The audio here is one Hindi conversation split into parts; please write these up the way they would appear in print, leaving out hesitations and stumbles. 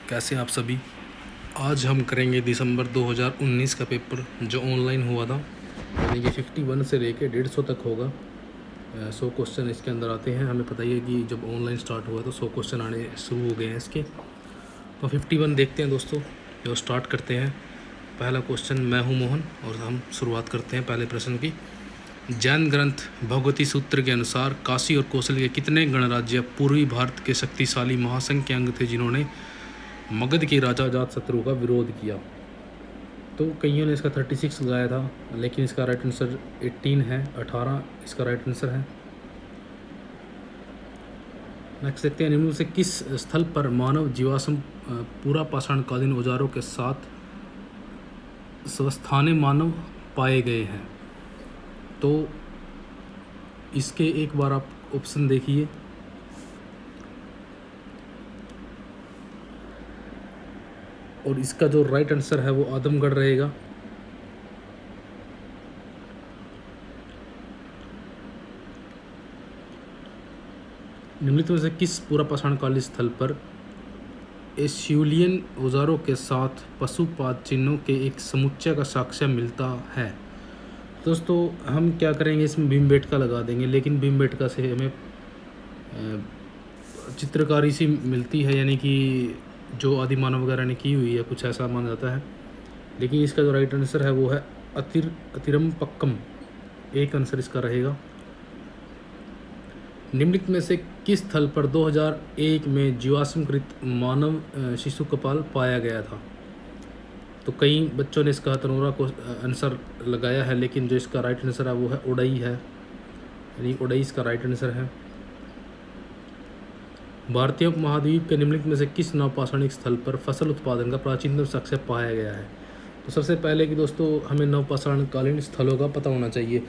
कैसे आप सभी। आज हम करेंगे दिसंबर 2019 का पेपर जो ऑनलाइन हुआ था, यानी कि 51 से लेके 150 तक होगा। 100 क्वेश्चन इसके अंदर आते हैं। हमें पता ही है कि जब ऑनलाइन स्टार्ट हुआ तो 100 क्वेश्चन आने शुरू हो गए हैं इसके। तो 51 देखते हैं दोस्तों, जो स्टार्ट करते हैं। पहला क्वेश्चन, मैं हूँ मोहन, और हम शुरुआत करते हैं पहले प्रश्न की। जैन ग्रंथ भगवती सूत्र के अनुसार काशी और कौशल के कितने गणराज्य पूर्वी भारत के शक्तिशाली महासंघ के अंग थे जिन्होंने मगध के राजा अजातशत्रु का विरोध किया? तो कईयों ने इसका 36 लगाया था, लेकिन इसका राइट आंसर 18 है। 18 इसका राइट आंसर है। नेक्स्ट देखते हैं, निम्न से किस स्थल पर मानव जीवाश्म पूरा पाषाणकालीन औजारों के साथ स्वस्थाने मानव पाए गए हैं? तो इसके एक बार आप ऑप्शन देखिए। और इसका जो राइट आंसर है वो आदमगढ़ रहेगा। निम्नलिखित में से किस पूरा पाषाणकालीन स्थल पर एस्यूलियन औजारों के साथ पशुपात चिन्हों के एक समुच्चय का साक्ष्य मिलता है? दोस्तों हम क्या करेंगे, इसमें भीमबेटका लगा देंगे, लेकिन भीमबेटका से हमें चित्रकारी सी मिलती है, यानी कि जो आदिमानव वगैरह ने की हुई है, कुछ ऐसा माना जाता है। लेकिन इसका जो राइट आंसर है वो है अतिरम्पक्कम। एक आंसर इसका रहेगा। निम्नलिखित में से किस स्थल पर 2001 में जीवाश्मकृत मानव शिशु कपाल पाया गया था? तो कई बच्चों ने इसका तनोरा को आंसर लगाया है, लेकिन जो इसका राइट आंसर है वो है ओडई है, यानी ओडई इसका राइट आंसर है। भारतीय उपमहाद्वीप के निम्नलिखित में से किस नवपाषाणिक स्थल पर फसल उत्पादन का प्राचीनतम साक्ष्य पाया गया है? तो सबसे पहले कि दोस्तों हमें नवपाषाणकालीन स्थलों का पता होना चाहिए।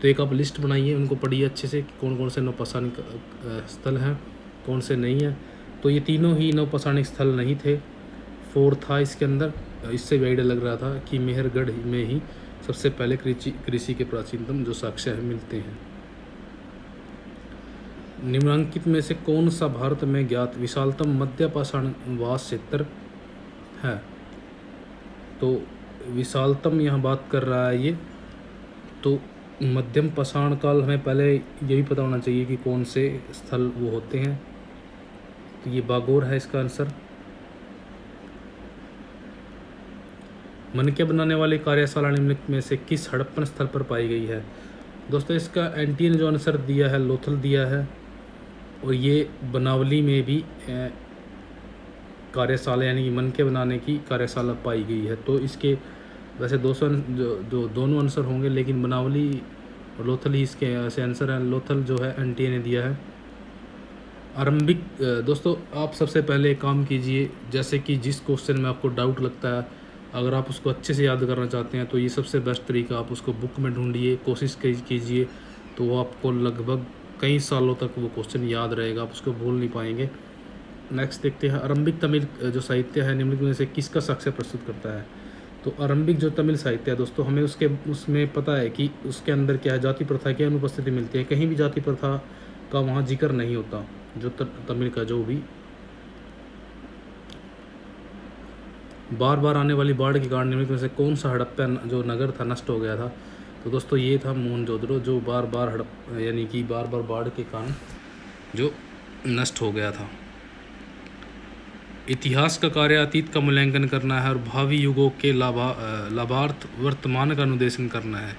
तो एक आप लिस्ट बनाइए, उनको पढ़िए अच्छे से, कौन कौन से नवपाषाणिक स्थल हैं, कौन से नहीं हैं। तो ये तीनों ही नवपाषाणिक स्थल नहीं थे, 4 था इसके अंदर। इससे भी आइडिया लग रहा था कि मेहरगढ़ में ही सबसे पहले कृषि के प्राचीनतम जो साक्ष्य मिलते हैं। निम्नलिखित में से कौन सा भारत में ज्ञात विशालतम मध्य पाषाण वास क्षेत्र है? तो विशालतम यहाँ बात कर रहा है ये। तो मध्यम पाषाण काल, हमें पहले ये भी पता होना चाहिए कि कौन से स्थल वो होते हैं। तो ये बागोर है इसका आंसर। मनके बनाने वाली कार्यशाला निम्नलिखित में से किस हड़प्पन स्थल पर पाई गई है? दोस्तों इसका एनटीए ने जो आंसर दिया है लोथल दिया है, और ये बनावली में भी कार्यशाला यानी कि मनके बनाने की कार्यशाला पाई गई है। तो इसके वैसे 200 जो दोनों आंसर होंगे, लेकिन बनावली और लोथल ही इसके ऐसे आंसर है। लोथल जो है एनटीए ने दिया है। आरंभिक दोस्तों आप सबसे पहले एक काम कीजिए, जैसे कि जिस क्वेश्चन में आपको डाउट लगता है, अगर आप उसको अच्छे से याद करना चाहते हैं तो ये सबसे बेस्ट तरीका, आप उसको बुक में ढूंढिए, कोशिश कीजिए, तो वो आपको लगभग कई सालों तक वो क्वेश्चन याद रहेगा, आप उसको भूल नहीं पाएंगे। नेक्स्ट देखते हैं, आरंभिक तमिल जो साहित्य है निम्नलिखित में से किसका साक्ष्य प्रस्तुत करता है? तो आरंभिक जो तमिल साहित्य है दोस्तों, हमें उसमें पता है कि उसके अंदर क्या है, जाति प्रथा की अनुपस्थिति मिलती है। कहीं भी जाति प्रथा का वहाँ जिक्र नहीं होता, जो तमिल का जो भी। बार बार आने वाली बाढ़ के कारण निम्नलिखित में से कौन सा हड़प्पा जो नगर था नष्ट हो गया था? तो दोस्तों ये था मोहनजोदड़ो, जो बार बार यानी कि बार बार बाढ़ के कारण जो नष्ट हो गया था। इतिहास का कार्य अतीत का मूल्यांकन करना है और भावी युगों के लाभार्थ वर्तमान का अनुदेशन करना है।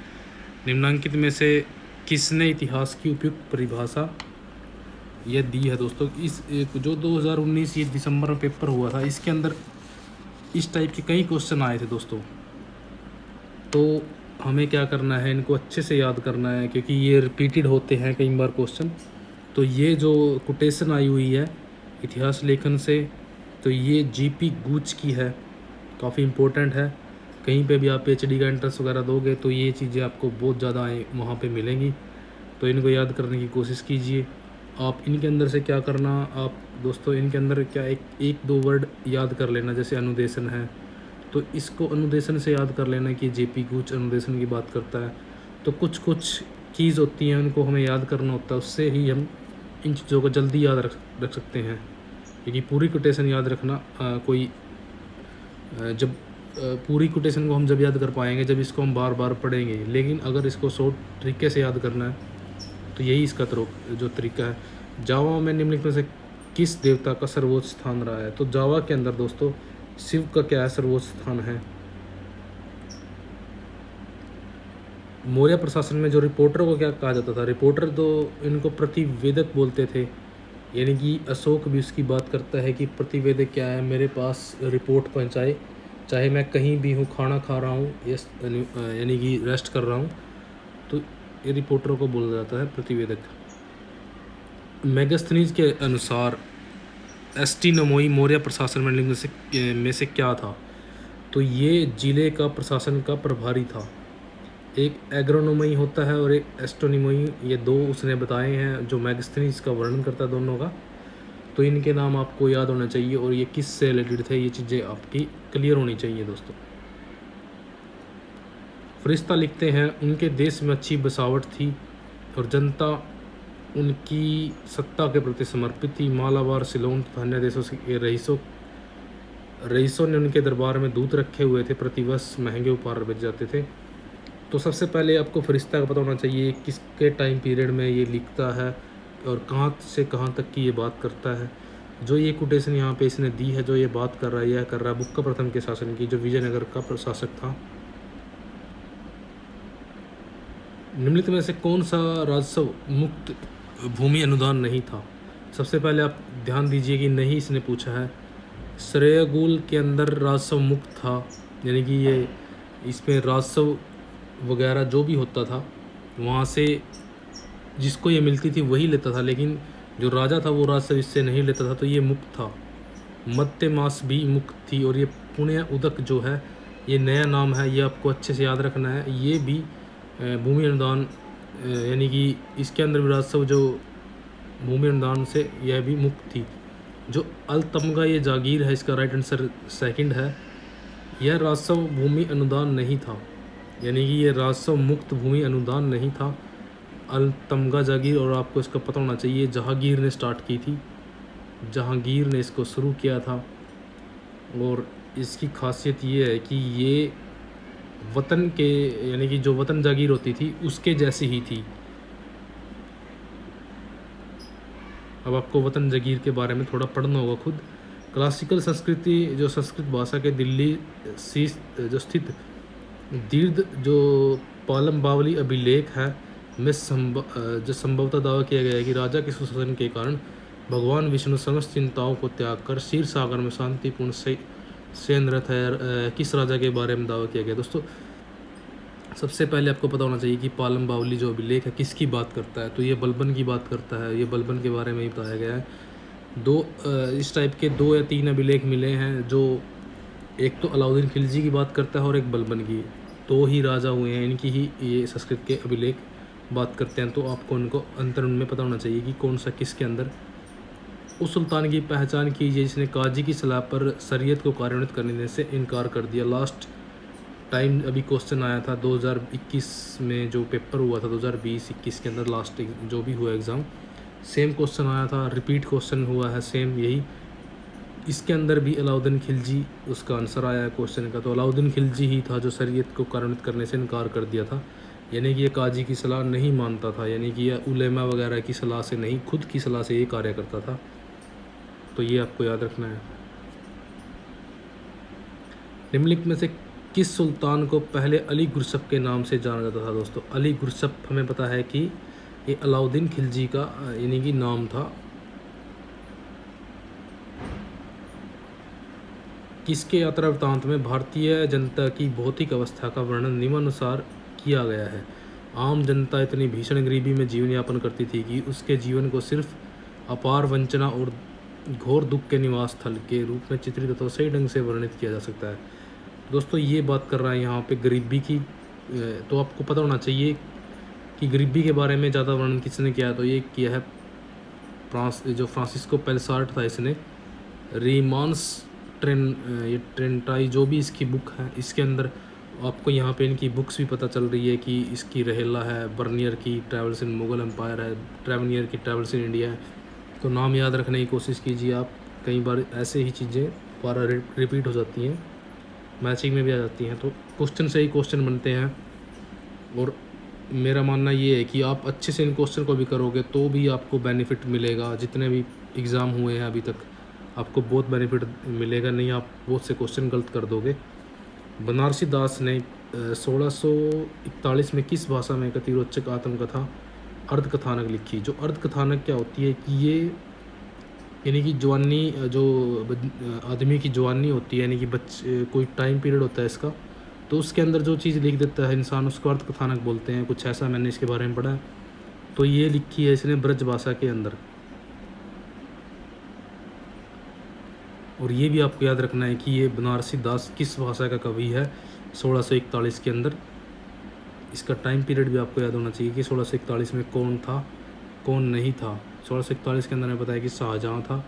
निम्नलिखित में से किसने इतिहास की उपयुक्त परिभाषा यह दी है? दोस्तों इस जो 2019 ये दिसंबर में पेपर हुआ था, इसके अंदर इस टाइप के कई क्वेश्चन आए थे दोस्तों। तो हमें क्या करना है, इनको अच्छे से याद करना है, क्योंकि ये रिपीटेड होते हैं कई बार क्वेश्चन। तो ये जो कोटेशन आई हुई है इतिहास लेखन से, तो ये जीपी गूच की है, काफ़ी इम्पोर्टेंट है। कहीं पे भी आप पीएचडी का एंट्रेंस वगैरह दोगे तो ये चीज़ें आपको बहुत ज़्यादा वहाँ पे मिलेंगी। तो इनको याद करने की कोशिश कीजिए। आप इनके अंदर से क्या करना, आप दोस्तों इनके अंदर क्या एक दो वर्ड याद कर लेना, जैसे अनुदेशन है, तो इसको अनुदेशन से याद कर लेना कि जेपी गूच अनुदेशन की बात करता है। तो कुछ चीज़ होती हैं, उनको हमें याद करना होता है, उससे ही हम इन चीज़ों को जल्दी याद रख सकते हैं। क्योंकि पूरी कोटेशन याद रखना जब पूरी कोटेशन को हम जब याद कर पाएंगे जब इसको हम बार बार पढ़ेंगे, लेकिन अगर इसको शॉर्ट तरीके से याद करना है तो यही इसका जो तरीका है। जावा में निम्नलिखित में से किस देवता का सर्वोच्च स्थान रहा है? तो जावा के अंदर दोस्तों शिव का क्या है सर्वोच्च स्थान है। मौर्य प्रशासन में जो रिपोर्टर को क्या कहा जाता था? रिपोर्टर तो इनको प्रतिवेदक बोलते थे, यानी कि अशोक भी उसकी बात करता है कि प्रतिवेदक क्या है, मेरे पास रिपोर्ट पहुंचाए, चाहे मैं कहीं भी हूँ, खाना खा रहा हूँ, यानी कि रेस्ट कर रहा हूँ, तो ये रिपोर्टरों को बोला जाता है प्रतिवेदक। मेगास्थनीज के अनुसार एस्टिनोमोई मौर्य प्रशासन में से क्या था? तो ये जिले का प्रशासन का प्रभारी था। एक एग्रोनोमी होता है और एक एस्ट्रोनोमी, ये दो उसने बताए हैं जो मेगास्थनीज का वर्णन करता है दोनों का। तो इनके नाम आपको याद होना चाहिए और ये किस से रिलेटेड थे, ये चीज़ें आपकी क्लियर होनी चाहिए दोस्तों। फरिश्ता लिखते हैं उनके देश में अच्छी बसावट थी और जनता उनकी सत्ता के प्रति समर्पित थी। मालाबार, सिलोन तथा अन्य देशों के रईसों ने उनके दरबार में दूत रखे हुए थे, प्रतिवर्ष महंगे उपहार भेजे जाते थे। तो सबसे पहले आपको फरिश्ता का पता होना चाहिए किसके टाइम पीरियड में ये लिखता है और कहाँ से कहाँ तक की ये बात करता है। जो ये कोटेशन यहाँ पे इसने दी है, जो ये बात कर रहा है, यह कर रहा है बुक्का प्रथम के शासन की, जो विजयनगर का प्रशासक था। निम्नलिखित में से कौन सा राजस्व मुक्त भूमि अनुदान नहीं था? सबसे पहले आप ध्यान दीजिए कि नहीं इसने पूछा है। श्रेयगुल के अंदर राजस्व मुक्त था, यानी कि ये इसमें राजस्व वगैरह जो भी होता था वहाँ से जिसको ये मिलती थी वही लेता था, लेकिन जो राजा था वो राजस्व इससे नहीं लेता था, तो ये मुक्त था। मत्स्य मास भी मुक्त थी। और ये पुण्य उदक जो है ये नया नाम है, ये आपको अच्छे से याद रखना है। ये भी भूमि अनुदान, यानी कि इसके अंदर भी राजस्व जो भूमि अनुदान से यह भी मुक्त थी। जो अलतमगा ये जागीर है, इसका राइट आंसर सेकंड है। यह राजस्व भूमि अनुदान नहीं था, यानी कि ये राजस्व मुक्त भूमि अनुदान नहीं था। अलतमगा जागीर, और आपको इसका पता होना चाहिए, जहांगीर ने स्टार्ट की थी, जहांगीर ने इसको शुरू किया था। और इसकी खासियत ये है कि ये वतन के, यानी कि जो वतन जागीर होती थी उसके जैसी ही थी। अब आपको वतन जागीर के बारे में थोड़ा पढ़ना होगा खुद। क्लासिकल संस्कृति जो संस्कृत भाषा के दिल्ली जो स्थित दीर्घ जो पालम बावली अभिलेख है में जो संभवतः दावा किया गया है कि राजा के सुशासन के कारण भगवान विष्णु समस्त चिंताओं को त्याग कर क्षीर सागर में शांतिपूर्ण सेनरत है। किस राजा के बारे में दावा किया गया? दोस्तों सबसे पहले आपको पता होना चाहिए कि पालम बावली जो अभिलेख है किसकी बात करता है, तो ये बलबन की बात करता है। ये बलबन के बारे में ही बताया गया है। इस टाइप के 2 या 3 अभिलेख मिले हैं, जो एक तो अलाउद्दीन खिलजी की बात करता है और एक बलबन की। 2 ही राजा हुए हैं, इनकी ही ये संस्कृत के अभिलेख बात करते हैं। तो आपको उनको अंतर उनमें पता होना चाहिए कि कौन सा किसके अंदर। उस सुल्तान की पहचान कीजिए जिसने काजी की सलाह पर शरीयत को कार्यान्वित करने से इनकार कर दिया। लास्ट टाइम अभी क्वेश्चन आया था 2021 में, जो पेपर हुआ था 2020-21 के अंदर, लास्ट जो भी हुआ एग्ज़ाम, सेम क्वेश्चन आया था, रिपीट क्वेश्चन हुआ है सेम यही। इसके अंदर भी अलाउद्दीन खिलजी उसका आंसर आया है क्वेश्चन का। तो अलाउद्दीन खिलजी ही था जो शरीयत को कार्यान्वित करने से इनकार कर दिया था, यानी कि ये काजी की सलाह नहीं मानता था, यानी कि यह उलेमा वगैरह की सलाह से नहीं, खुद की सलाह से ये कार्य करता था। तो ये आपको याद रखना है। निम्नलिखित में से किस सुल्तान को पहले अली गुरसप के नाम से जाना जाता था? दोस्तों अली गुरसप हमें पता है कि ये अलाउद्दीन खिलजी का यानी कि नाम था। किसके यात्रा वृत्तांत में भारतीय जनता की भौतिक अवस्था का वर्णन निम्नानुसार किया गया है? आम जनता इतनी भीषण गरीबी में जीवन यापन करती थी कि उसके जीवन को सिर्फ अपार वंचना और घोर दुख के निवास स्थल के रूप में चित्रित अथवा सही ढंग से वर्णित किया जा सकता है। दोस्तों ये बात कर रहा है यहाँ पे गरीबी की। तो आपको पता होना चाहिए कि गरीबी के बारे में ज़्यादा वर्णन किसने किया है? तो ये किया है जो फ्रांसिस्को पेलसार्ट था, इसने रीमांस ये ट्रेंटाई जो भी इसकी बुक है, इसके अंदर आपको यहाँ पे इनकी बुक्स भी पता चल रही है कि इसकी रहेला है, बर्नियर की ट्रैवल्स इन मुगल एम्पायर है, ट्रैवनियर की ट्रैवल्स इन इंडिया है। तो नाम याद रखने की कोशिश कीजिए आप कई बार ऐसे ही चीज़ें दोबारा रिपीट हो जाती हैं, मैचिंग में भी आ जाती हैं, तो क्वेश्चन से ही क्वेश्चन बनते हैं। और मेरा मानना ये है कि आप अच्छे से इन क्वेश्चन को भी करोगे तो भी आपको बेनिफिट मिलेगा। जितने भी एग्ज़ाम हुए हैं अभी तक आपको बहुत बेनिफिट मिलेगा, नहीं आप बहुत से क्वेश्चन गलत कर दोगे। बनारसी दास ने 1641 में किस भाषा में एक अतिरोचक आत्मकथा अर्धकथानक लिखी? जो अर्धकथानक क्या होती है कि ये यानी कि जवानी जो आदमी की जवानी होती है, यानी कि बच्चे कोई टाइम पीरियड होता है इसका, तो उसके अंदर जो चीज़ लिख देता है इंसान उसको अर्धकथानक बोलते हैं, कुछ ऐसा मैंने इसके बारे में पढ़ा है। तो ये लिखी है इसने ब्रज भाषा के अंदर। और ये भी आपको याद रखना है कि ये बनारसी दास किस भाषा का कवि है 1641 के अंदर। इसका टाइम पीरियड भी आपको याद होना चाहिए कि 1641 में कौन था कौन नहीं था। 1641 के अंदर ने बताया कि शाहजहाँ था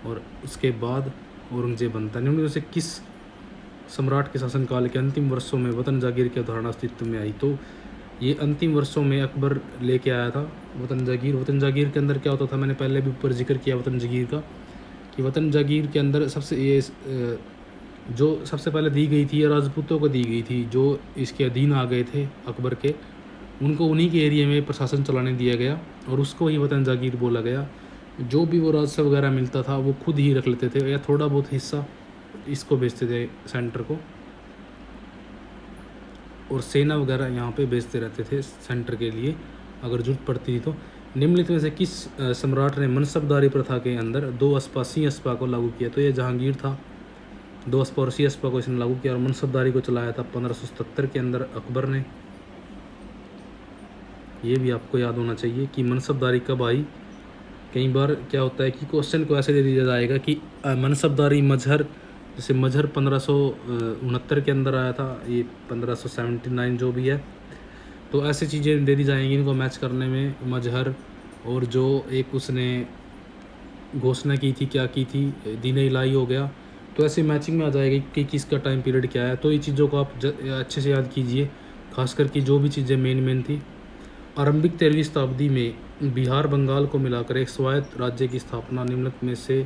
और उसके बाद औरंगजेब बनता है। निम्न में से किस सम्राट के शासनकाल के अंतिम वर्षों में वतन जागीर की अवधारणा अस्तित्व में आई? तो ये अंतिम वर्षों में अकबर लेके आया था वतन जागीर। वतन जागीर के अंदर क्या होता था, मैंने पहले भी ऊपर जिक्र किया वतन जागीर का, कि वतन जागीर के अंदर जो सबसे पहले दी गई थी, राजपूतों को दी गई थी, जो इसके अधीन आ गए थे अकबर के, उनको उन्हीं के एरिया में प्रशासन चलाने दिया गया और उसको ही वतन जागीर बोला गया। जो भी वो राजस्व वगैरह मिलता था वो खुद ही रख लेते थे या थोड़ा बहुत हिस्सा इसको भेजते थे सेंटर को, और सेना वगैरह यहाँ पे भेजते रहते थे सेंटर के लिए अगर जरूरत पड़ती थी। तो निम्नलिखित में से किस सम्राट ने मनसबदारी प्रथा के अंदर 2 अस्पा सी अस्पा को लागू किया? तो ये जहांगीर था। 2 अस्पा और सी अस्पा को इसने लागू किया और मनसबदारी को चलाया था 1577 के अंदर अकबर ने। ये भी आपको याद होना चाहिए कि मनसबदारी कब आई। कई बार क्या होता है कि क्वेश्चन को ऐसे दे दिया जाएगा कि मनसबदारी मजहर, जैसे मजहर 1569 के अंदर आया था, ये 1579 जो भी है, तो ऐसी चीज़ें दे दी जाएंगी इनको मैच करने में। मजहर और जो एक उसने घोषणा की थी, क्या की थी, दीन इलाही हो गया, तो ऐसे मैचिंग में आ जाएगी कि किसका टाइम पीरियड क्या है। तो ये चीज़ों को आप अच्छे से याद कीजिए, खासकर कि जो भी चीज़ें मेन थी। आरंभिक 13वीं शताब्दी में बिहार बंगाल को मिलाकर एक स्वायत्त राज्य की स्थापना निम्नलिखित में से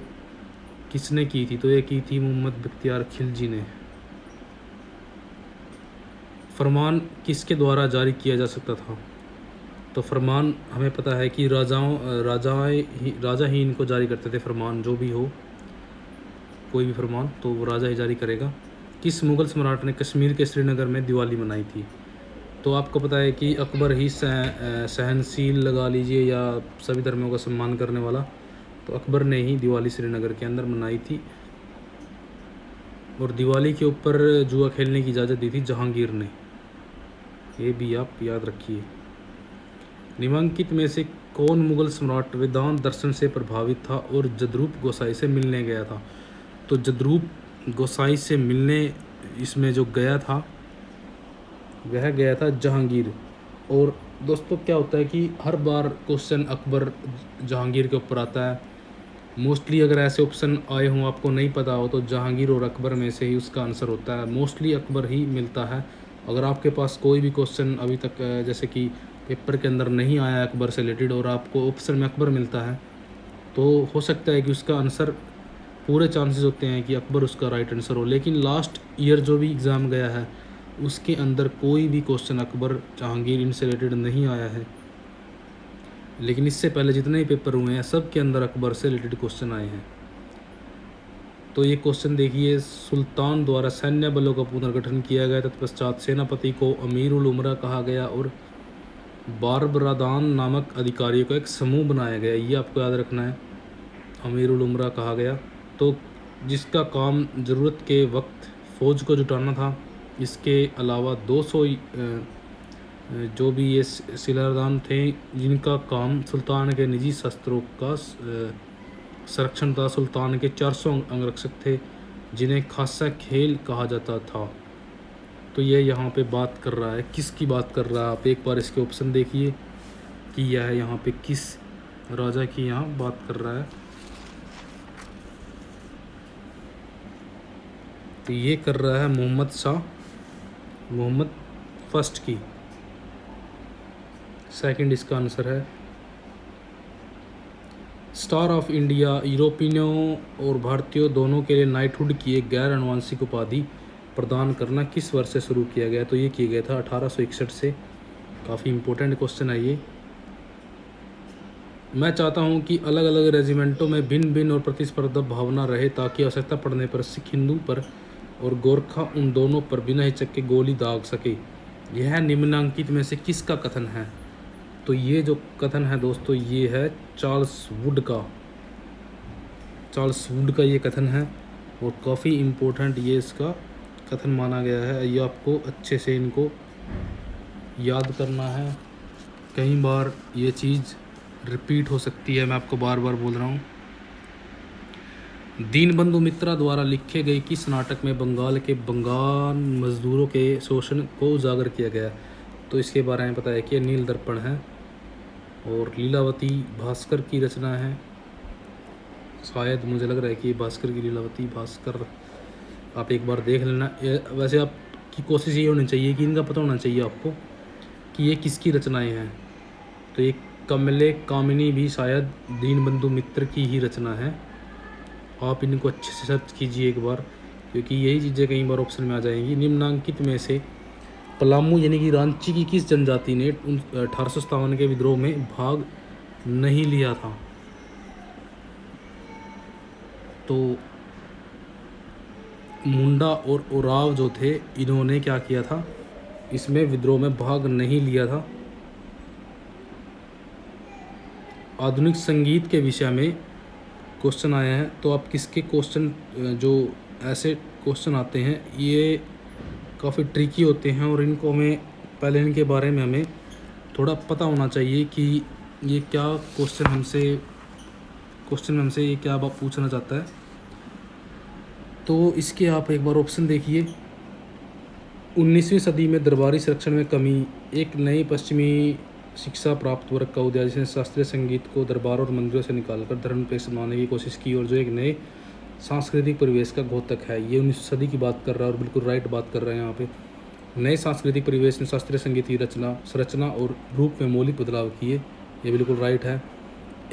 किसने की थी? तो ये की थी मोहम्मद बख्तियार खिलजी ने। फरमान किसके द्वारा जारी किया जा सकता था? तो फरमान हमें पता है कि राजा ही इनको जारी करते थे। फरमान जो भी हो, कोई भी फरमान तो वो राजा ही जारी करेगा। किस मुग़ल सम्राट ने कश्मीर के श्रीनगर में दिवाली मनाई थी? तो आपको पता है कि अकबर ही सहनशील लगा लीजिए या सभी धर्मों का सम्मान करने वाला, तो अकबर ने ही दिवाली श्रीनगर के अंदर मनाई थी। और दिवाली के ऊपर जुआ खेलने की इजाज़त दी थी जहांगीर ने। ये भी आप याद रखिए। निम्नलिखित में से कौन मुग़ल सम्राट वेदांत दर्शन से प्रभावित था और जदरूप गोसाई से मिलने गया था? तो जदरूप गोसाई से मिलने इसमें जो गया था वह गया था जहांगीर। और दोस्तों क्या होता है कि हर बार क्वेश्चन अकबर जहांगीर के ऊपर आता है। मोस्टली अगर ऐसे ऑप्शन आए हों आपको नहीं पता हो तो जहांगीर और अकबर में से ही उसका आंसर होता है। मोस्टली अकबर ही मिलता है। अगर आपके पास कोई भी क्वेश्चन अभी तक जैसे कि पेपर के अंदर नहीं आया अकबर से रिलेटेड और आपको ऑप्शन में अकबर मिलता है, तो हो सकता है कि उसका आंसर, पूरे चांसेस होते हैं कि अकबर उसका राइट आंसर हो। लेकिन लास्ट ईयर जो भी एग्ज़ाम गया है उसके अंदर कोई भी क्वेश्चन अकबर जहांगीर इनसे रिलेटेड नहीं आया है। लेकिन इससे पहले जितने भी पेपर हुए हैं सब के अंदर अकबर से रिलेटेड क्वेश्चन आए हैं। तो ये क्वेश्चन देखिए, सुल्तान द्वारा सैन्य बलों का पुनर्गठन किया गया, तत्पश्चात सेनापति को अमीर उल उमरा कहा गया और बारबरादान नामक अधिकारियों का एक समूह बनाया गया। ये आपको याद रखना है, अमीर उल उमरा कहा गया। तो जिसका काम ज़रूरत के वक्त फ़ौज को जुटाना था। इसके अलावा 200 जो भी ये सिलारदान थे जिनका काम सुल्तान के निजी शस्त्रों का संरक्षण था। सुल्तान के 400 अंगरक्षक थे जिन्हें खासा खेल कहा जाता था। तो ये यहाँ पे बात कर रहा है, किसकी बात कर रहा है? आप एक बार इसके ऑप्शन देखिए कि यह यहाँ पे किस राजा की यहाँ बात कर रहा है। तो ये कर रहा है मोहम्मद फर्स्ट की। सेकंड इसका आंसर है स्टार ऑफ इंडिया यूरोपियनों और भारतीयों दोनों के लिए नाइटहुड की एक गैर आनुवंशिक उपाधि प्रदान करना किस वर्ष से शुरू किया गया? तो ये किया गया था 1861 से। काफ़ी इम्पोर्टेंट क्वेश्चन है ये। मैं चाहता हूँ कि अलग अलग रेजिमेंटों में भिन्न भिन्न और प्रतिस्पर्धा भावना रहे ताकि आवश्यकता पड़ने पर सिख हिंदू पर और गोरखा उन दोनों पर बिना हिचक के गोली दाग सके। यह निम्नलिखित में से किसका कथन है? तो ये जो कथन है दोस्तों, ये है चार्ल्स वुड का। चार्ल्स वुड का ये कथन है और काफ़ी इम्पोर्टेंट ये इसका कथन माना गया है। ये आपको अच्छे से इनको याद करना है। कई बार ये चीज़ रिपीट हो सकती है, मैं आपको बार बार बोल रहा हूँ। दीनबंधु मित्रा द्वारा लिखे गए किस नाटक में बंगाल के बंगाल मजदूरों के शोषण को उजागर किया गया? तो इसके बारे में पता है कि नील दर्पण है और लीलावती भास्कर की रचना है। शायद मुझे लग रहा है कि भास्कर की लीलावती भास्कर, आप एक बार देख लेना। वैसे आपकी कोशिश ये होनी चाहिए कि इनका पता होना चाहिए आपको कि ये किसकी रचनाएं हैं। तो ये कमले कामिनी भी शायद दीनबंधु मित्र की ही रचना है। आप इनको अच्छे से सर्च कीजिए एक बार, क्योंकि यही चीज़ें कई बार ऑप्शन में आ जाएंगी। निम्नलिखित में से पलामू यानी कि रांची की किस जनजाति ने 1857 के विद्रोह में भाग नहीं लिया था? तो मुंडा और उराव जो थे, इन्होंने क्या किया था? इसमें विद्रोह में भाग नहीं लिया था। आधुनिक संगीत के विषय में क्वेश्चन आए हैं, तो आप किसके क्वेश्चन, जो ऐसे क्वेश्चन आते हैं ये काफ़ी ट्रिकी होते हैं और इनको हमें पहले इनके बारे में हमें थोड़ा पता होना चाहिए कि ये क्या क्वेश्चन में हमसे ये क्या बात पूछना चाहता है। तो इसके आप एक बार ऑप्शन देखिए। 19वीं सदी में दरबारी संरक्षण में कमी, एक नई पश्चिमी शिक्षा प्राप्त वर्ग का उदय जिसने शास्त्रीय संगीत को दरबार और मंदिरों से निकालकर धर्मनिरपेक्ष बनाने की कोशिश की, और जो एक नए सांस्कृतिक परिवेश का घोतक है। ये 19वीं सदी की बात कर रहा है और बिल्कुल राइट बात कर रहे हैं यहाँ पे। नए सांस्कृतिक परिवेश ने शास्त्रीय संगीत की संरचना और रूप में मौलिक बदलाव किए, ये बिल्कुल राइट है।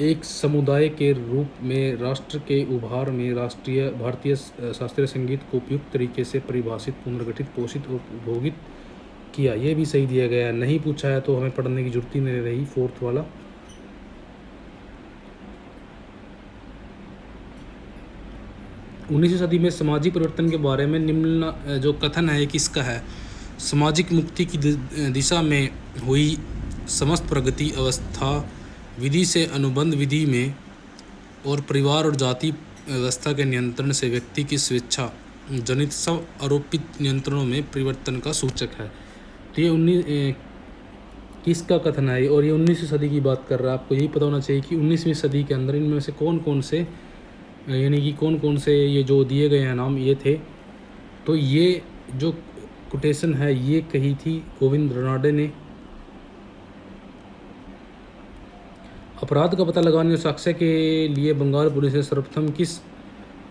एक समुदाय के रूप में राष्ट्र के उभार में भारतीय शास्त्रीय संगीत को उपयुक्त तरीके से परिभाषित, पुनर्गठित, पोषित और उपभोगित किया, ये भी सही दिया गया है। नहीं पूछा है तो हमें पढ़ने की जरूरत ही नहीं रही, फोर्थ वाला। उन्नीसवीं सदी में सामाजिक परिवर्तन के बारे में निम्न जो कथन है किसका है? सामाजिक मुक्ति की दिशा में हुई समस्त प्रगति अवस्था विधि से अनुबंध विधि में और परिवार और जाति व्यवस्था के नियंत्रण से व्यक्ति की स्वेच्छा जनित सब आरोपित नियंत्रणों में परिवर्तन का सूचक है। तो ये किसका कथन है? और ये 19वीं सदी की बात कर रहा है। आपको यही पता होना चाहिए कि 19वीं सदी के अंदर इनमें से कौन कौन से ये जो दिए गए हैं नाम ये थे। तो ये जो कोटेशन है ये कही थी गोविंद रनाडे ने। अपराध का पता लगाने और साक्ष्य के लिए बंगाल पुलिस ने सर्वप्रथम किस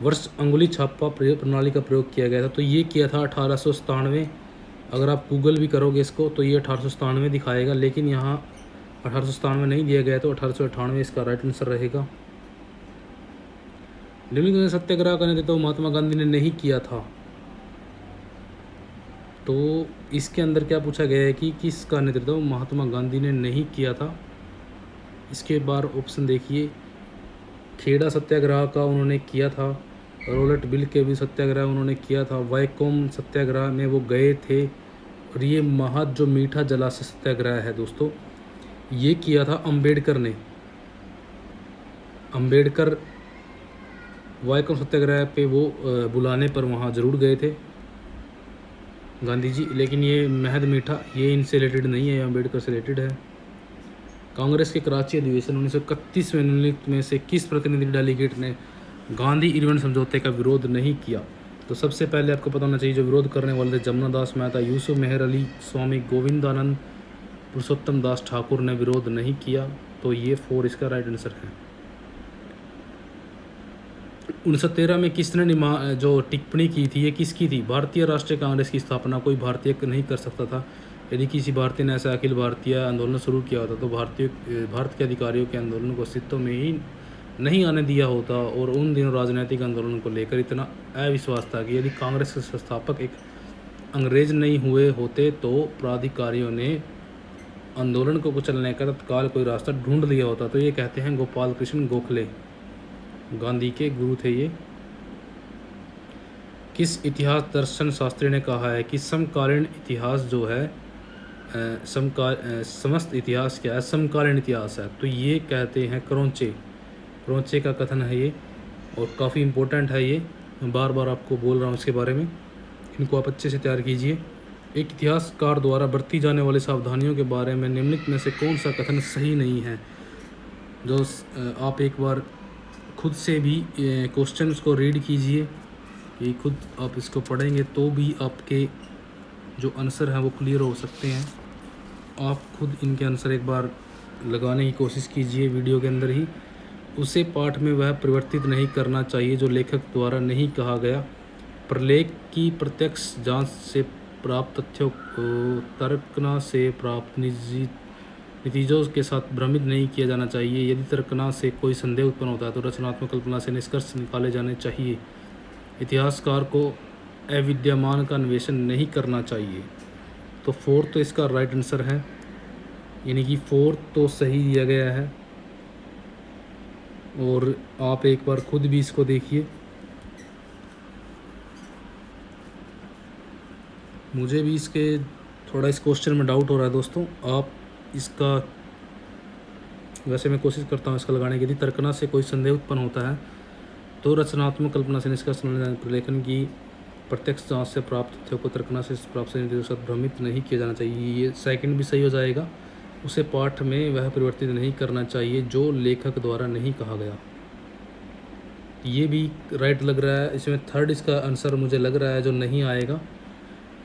वर्ष अंगुली छापा प्रणाली का प्रयोग किया गया था? तो ये किया था 1897। अगर आप गूगल भी करोगे इसको तो ये 1897 दिखाएगा, लेकिन यहाँ 1897 नहीं दिया गया, तो 1898 इसका राइट आंसर रहेगा। निम्नलिखित सत्याग्रह का नेतृत्व महात्मा गांधी ने नहीं किया था। तो इसके अंदर क्या पूछा गया है कि किसका नेतृत्व महात्मा गांधी ने नहीं किया था? इसके बाद ऑप्शन देखिए। खेड़ा सत्याग्रह का उन्होंने किया था, रोलेट बिल के भी सत्याग्रह उन्होंने किया था, वैकोम सत्याग्रह में वो गए थे, और ये महद जो मीठा जलाशय सत्याग्रह है दोस्तों ये किया था अंबेडकर ने। अंबेडकर वैकोम सत्याग्रह पे वो बुलाने पर वहाँ ज़रूर गए थे गांधी जी, लेकिन ये महद मीठा ये इनसे रिलेटेड नहीं है, अंबेडकर से रिलेटेड है। कांग्रेस के कराची अधिवेशन 1931 में निम्नलिखित में से किस प्रतिनिधि डेलीगेट ने गांधी इरविन समझौते का विरोध नहीं किया? तो सबसे पहले आपको पता होना चाहिए जो विरोध करने वाले थे जमुना दास मेहता, यूसुफ मेहर अली, स्वामी गोविंदानंद, पुरुषोत्तम दास ठाकुर ने विरोध नहीं किया। तो ये 4 इसका राइट आंसर है। 1913 में किसने जो टिप्पणी की थी ये किसकी थी? भारतीय राष्ट्रीय कांग्रेस की स्थापना कोई भारतीय नहीं कर सकता था। यदि किसी भारतीय ने ऐसा अखिल भारतीय आंदोलन शुरू किया होता तो भारत के अधिकारियों के आंदोलन को अस्तित्व में ही नहीं आने दिया होता और उन दिनों राजनीतिक आंदोलन को लेकर इतना अविश्वास था कि यदि कांग्रेस के संस्थापक एक अंग्रेज नहीं हुए होते तो प्राधिकारियों ने आंदोलन को कुचलने का तत्काल कोई रास्ता ढूंढ लिया होता। तो ये कहते हैं गोपाल कृष्ण गोखले, गांधी के गुरु थे ये। किस इतिहास दर्शन शास्त्री ने कहा है कि समकालीन इतिहास जो है समस्त इतिहास क्या है, समकालीन इतिहास है। तो ये कहते हैं क्रोंचे का कथन है ये, और काफ़ी इम्पोर्टेंट है ये। मैं बार बार आपको बोल रहा हूँ इसके बारे में, इनको आप अच्छे से तैयार कीजिए। एक इतिहासकार द्वारा बरती जाने वाली सावधानियों के बारे में निम्नलिखित में से कौन सा कथन सही नहीं है। जो आप एक बार खुद से भी क्वेश्चंस को रीड कीजिए, कि खुद आप इसको पढ़ेंगे तो भी आपके जो आंसर हैं वो क्लियर हो सकते हैं। आप खुद इनके आंसर एक बार लगाने की कोशिश कीजिए वीडियो के अंदर ही। उसे पाठ में वह परिवर्तित नहीं करना चाहिए जो लेखक द्वारा नहीं कहा गया। प्रलेख की प्रत्यक्ष जांच से प्राप्त तथ्यों को तर्कना से प्राप्त नतीजों के साथ भ्रमित नहीं किया जाना चाहिए। यदि तर्कना से कोई संदेह उत्पन्न होता है तो रचनात्मक कल्पना से निष्कर्ष निकाले जाने चाहिए। इतिहासकार को अविद्यमान का अन्वेषण नहीं करना चाहिए। तो फोर्थ तो इसका राइट आंसर है, यानी कि फोर्थ तो सही दिया गया है। और आप एक बार खुद भी इसको देखिए। मुझे भी इसके थोड़ा इस क्वेश्चन में डाउट हो रहा है दोस्तों। आप इसका, वैसे मैं कोशिश करता हूँ इसका लगाने की। यदि तर्कना से कोई संदेह उत्पन्न होता है तो रचनात्मक कल्पना से निष्कर्ष प्रलेखन की प्रत्यक्ष जांच से प्राप्त तथ्यों को तर्कना से प्राप्त नतीजों के साथ भ्रमित नहीं किया जाना चाहिए। ये सेकंड भी सही हो जाएगा। उसे पाठ में वह परिवर्तित नहीं करना चाहिए जो लेखक द्वारा नहीं कहा गया। ये भी राइट लग रहा है। इसमें थर्ड इसका आंसर मुझे लग रहा है जो नहीं आएगा,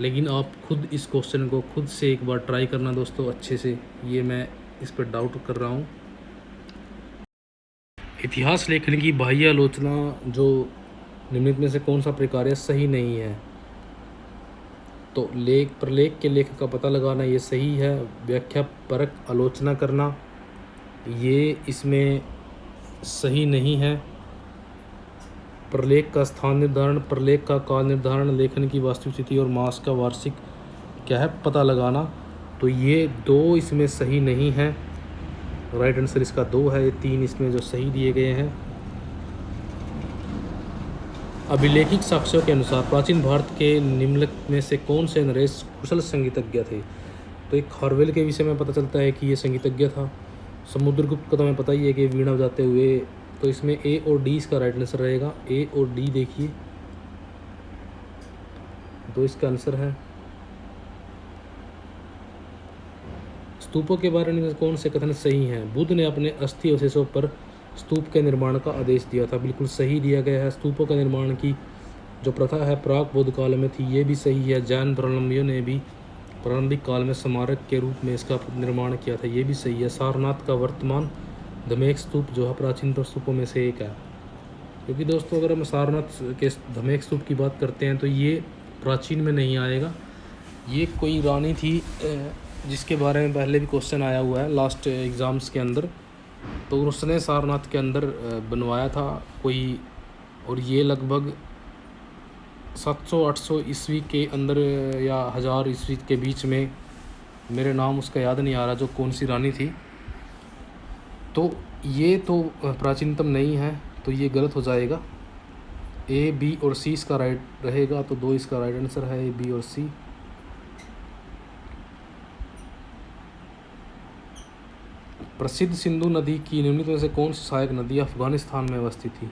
लेकिन आप खुद इस क्वेश्चन को खुद से एक बार ट्राई करना दोस्तों अच्छे से। ये मैं इस पर डाउट कर रहा हूँ। इतिहास लेखन की बाह्य आलोचना जो निम्नलिखित में से कौन सा प्रक्रिया सही नहीं है। तो प्रलेख के लेख का पता लगाना ये सही है। व्याख्या परक आलोचना करना ये इसमें सही नहीं है। प्रलेख का स्थान निर्धारण, प्रलेख का काल निर्धारण, लेखन की वास्तविक स्थिति और मास का वार्षिक क्या है पता लगाना, तो ये दो इसमें सही नहीं है। राइट आंसर इसका 2 है। ये 3 इसमें जो सही दिए गए हैं। अभिलेखित साक्ष्यों के अनुसार प्राचीन भारत के निम्नलिखित में से कौन से नरेश कुशल संगीतज्ञ थे। तो एक खारवेल के विषय में पता चलता है कि ये संगीतज्ञ था। समुद्रगुप्त का तो हमें पता ही है कि वीणा बजाते हुए। तो इसमें ए और डी इसका राइट आंसर रहेगा। ए और डी देखिए, तो इसका आंसर है। स्तूपों के बारे में कौन से कथन सही हैं। बुद्ध ने अपने अस्थि अवशेषों पर स्तूप के निर्माण का आदेश दिया था, बिल्कुल सही दिया गया है। स्तूपों के निर्माण की जो प्रथा है प्राक बौद्ध काल में थी, ये भी सही है। जैन धर्मावलंबियों ने भी प्रारंभिक काल में स्मारक के रूप में इसका निर्माण किया था, ये भी सही है। सारनाथ का वर्तमान धमेक स्तूप जो है प्राचीनतम स्तूपों में से एक है। क्योंकि दोस्तों अगर हम सारनाथ के धमेक स्तूप की बात करते हैं तो ये प्राचीन में नहीं आएगा। ये कोई रानी थी जिसके बारे में पहले भी क्वेश्चन आया हुआ है लास्ट एग्ज़ाम्स के अंदर, तो उसने सारनाथ के अंदर बनवाया था कोई, और ये लगभग 700-800 ईस्वी के अंदर या 1000 ईस्वी के बीच में, मेरे नाम उसका याद नहीं आ रहा जो कौन सी रानी थी। तो ये तो प्राचीनतम नहीं है, तो ये गलत हो जाएगा। ए, बी और सी इसका राइट रहेगा, तो 2 इसका राइट आंसर है, ए, बी और सी। प्रसिद्ध सिंधु नदी की निम्नलिखित में से कौन सी सहायक नदी अफगानिस्तान में अवस्थित थी।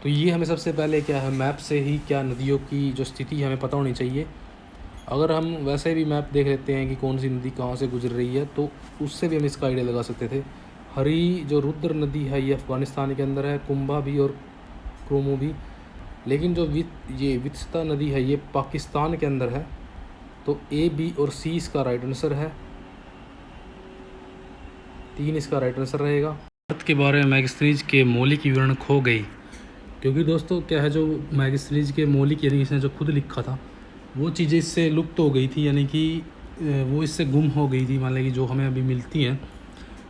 तो ये हमें सबसे पहले क्या है, मैप से ही क्या नदियों की जो स्थिति हमें पता होनी चाहिए। अगर हम वैसे भी मैप देख लेते हैं कि कौन सी नदी कहाँ से गुजर रही है, तो उससे भी हम इसका आइडिया लगा सकते थे। हरी जो रुद्र नदी है ये अफगानिस्तान के अंदर है, कुंभा भी और क्रोमो भी। लेकिन जो ये वित्सता नदी है ये पाकिस्तान के अंदर है। तो ए, बी और सी इसका राइट आंसर है। 3 इसका राइट आंसर रहेगा। भारत के बारे में मैगस्थनीज के मौलिक विवरण खो गई, क्योंकि दोस्तों क्या है, जो मैगस्थनीज के मौलिक यानी इसने जो खुद लिखा था वो चीज़ें इससे लुप्त हो गई थी, यानी कि वो इससे गुम हो गई थी, मान लें कि जो हमें अभी मिलती हैं।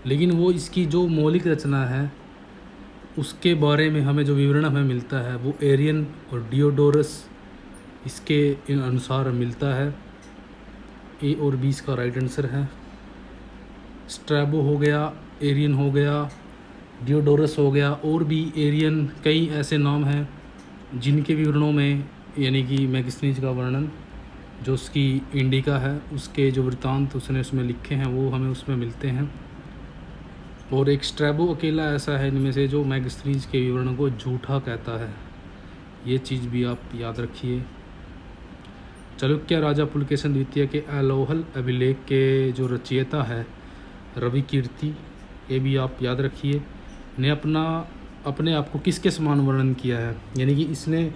लेकिन वो इसकी जो मौलिक रचना है उसके बारे में हमें जो विवरण हमें मिलता है वो एरियन और डियोडोरस इसके अनुसार मिलता है। ए और बी इसका राइट आंसर है। स्ट्रैबो हो गया, एरियन हो गया, डियोडोरस हो गया, और भी एरियन कई ऐसे नाम हैं जिनके विवरणों में यानी कि मैगस्थनीज का वर्णन जो उसकी इंडिका है उसके जो वृत्तांत उसने उसमें लिखे हैं वो हमें उसमें मिलते हैं। और एक स्ट्रैबो अकेला ऐसा है इनमें से जो मैगस्थनीज के विवरणों को झूठा कहता है। ये चीज़ भी आप याद रखिए। चालुक्य राजा पुलकेशन द्वितीय के अलोहल अभिलेख के जो रचयिता है रवि कीर्ति, ये भी आप याद रखिए। ने अपने आप को किसके समान वर्णन किया है, यानी कि इसने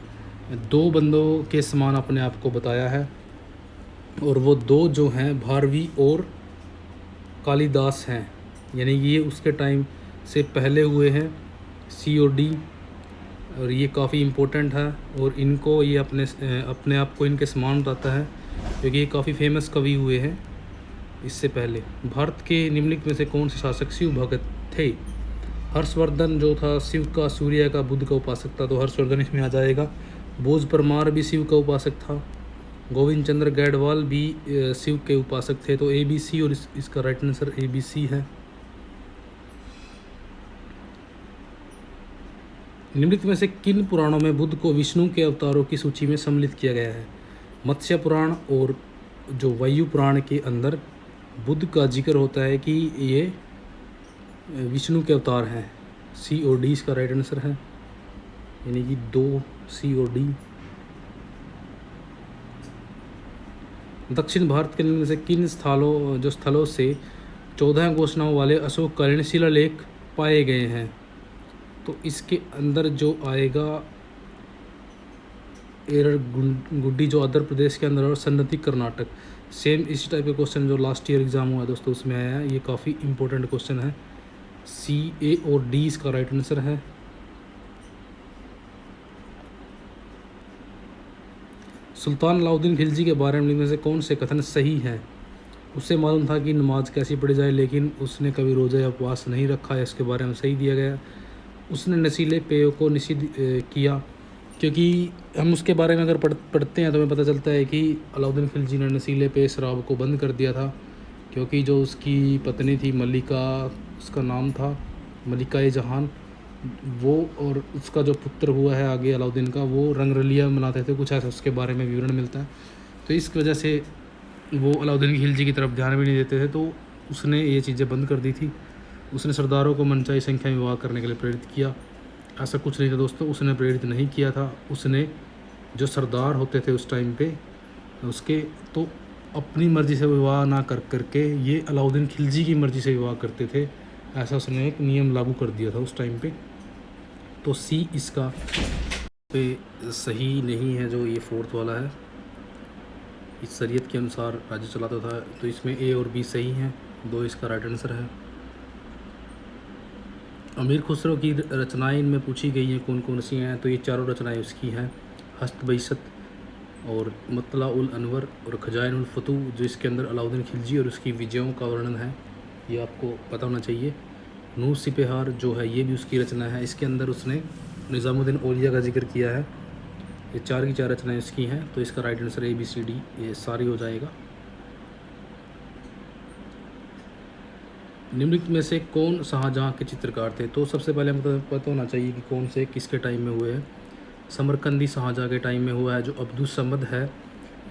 दो बंदों के समान अपने आप को बताया है, और वो दो जो हैं भारवी और कालिदास हैं, यानी कि ये उसके टाइम से पहले हुए हैं, सी और डी, और ये काफ़ी इम्पोर्टेंट है। और इनको ये अपने आप को इनके समान बताता है क्योंकि ये काफ़ी फेमस कवि हुए हैं इससे पहले। भारत के निम्नलिखित में से कौन से शासक शिव भगत थे? हर्षवर्धन जो था शिव का, सूर्य का, बुध का उपासक था, तो हर्षवर्धन इसमें आ जाएगा। बोझ परमार भी शिव का उपासक था। गोविंद चंद्र गैडवाल भी शिव के उपासक थे। तो ए बी सी, और इसका right answer A B C है। निम्नलिखित में से किन पुराणों में बुद्ध को विष्णु के अवतारों की सूची में सम्मिलित किया गया है? मत्स्य पुराण और जो वायु पुराण के अंदर बुद्ध का जिक्र होता है कि ये विष्णु के अवतार हैं। सी और डी इसका राइट आंसर है, यानी कि 2 सी और डी। दक्षिण भारत के निम्न में से किन स्थलों से 14 घोषणाओं वाले अशोककालीन शिलालेख पाए गए हैं? तो इसके अंदर जो आएगा एरगुड्डी जो आंध्र प्रदेश के अंदर, और सन्नति कर्नाटक। सेम इसी टाइप का क्वेश्चन जो लास्ट ईयर एग्जाम हुआ दोस्तों उसमें आया है। ये काफ़ी इंपॉर्टेंट क्वेश्चन है। सी, ए और डी इसका राइट आंसर है। सुल्तान अलाउद्दीन खिलजी के बारे में से कौन से कथन सही हैं? उसे मालूम था कि नमाज कैसी पढ़ी जाए, लेकिन उसने कभी रोज़ा या उपवास नहीं रखा है, इसके बारे में सही दिया गया। उसने नशीले पेयों को निषिद्ध किया, क्योंकि हम उसके बारे में अगर पढ़ते हैं तो हमें पता चलता है कि अलाउद्दीन खिलजी ने नशीले पेय शराब को बंद कर दिया था, क्योंकि जो उसकी पत्नी थी मलिका, उसका नाम था मलिका जहान, वो और उसका जो पुत्र हुआ है आगे अलाउद्दीन का, वो रंगरलिया मनाते थे, कुछ ऐसा उसके बारे में विवरण मिलता है। तो इस वजह से वो अलाउद्दीन खिलजी की तरफ ध्यान भी नहीं देते थे, तो उसने ये चीज़ें बंद कर दी थी। उसने सरदारों को मनचाही संख्या में विवाह करने के लिए प्रेरित किया। ऐसा कुछ नहीं था दोस्तों, उसने प्रेरित नहीं किया था। उसने जो सरदार होते थे उस टाइम पे उसके, तो अपनी मर्ज़ी से विवाह ना करके ये अलाउद्दीन खिलजी की मर्ज़ी से विवाह करते थे। ऐसा उसने एक नियम लागू कर दिया था उस टाइम पे। तो सी इसका पे सही नहीं है, जो ये 4th वाला है। इस शरीयत के अनुसार राज्य चलाता था, तो इसमें ए और बी सही हैं, 2 इसका राइट आंसर है। अमीर खुसरो की रचनाएं इनमें पूछी गई हैं कौन कौन सी हैं? तो ये चारों रचनाएं उसकी हैं, हस्त बैसत और मतला उल अनवर और खजाइन उल फतू, जो इसके अंदर अलाउद्दीन खिलजी और उसकी विजयों का वर्णन है, ये आपको पता होना चाहिए। नूर सिपहार जो है ये भी उसकी रचना है, इसके अंदर उसने निज़ामुद्दीन औलिया का जिक्र किया है। ये 4 की 4 रचनाएं उसकी हैं, तो इसका right answer A B C D ये सारी हो जाएगा। निम्नलिखित में से कौन शाहजहाँ के चित्रकार थे? तो सबसे पहले हमको पता होना चाहिए कि कौन से किसके टाइम में हुए हैं। समरकंदी शाहजहाँ के टाइम में हुआ है। जो अब्दुल समद है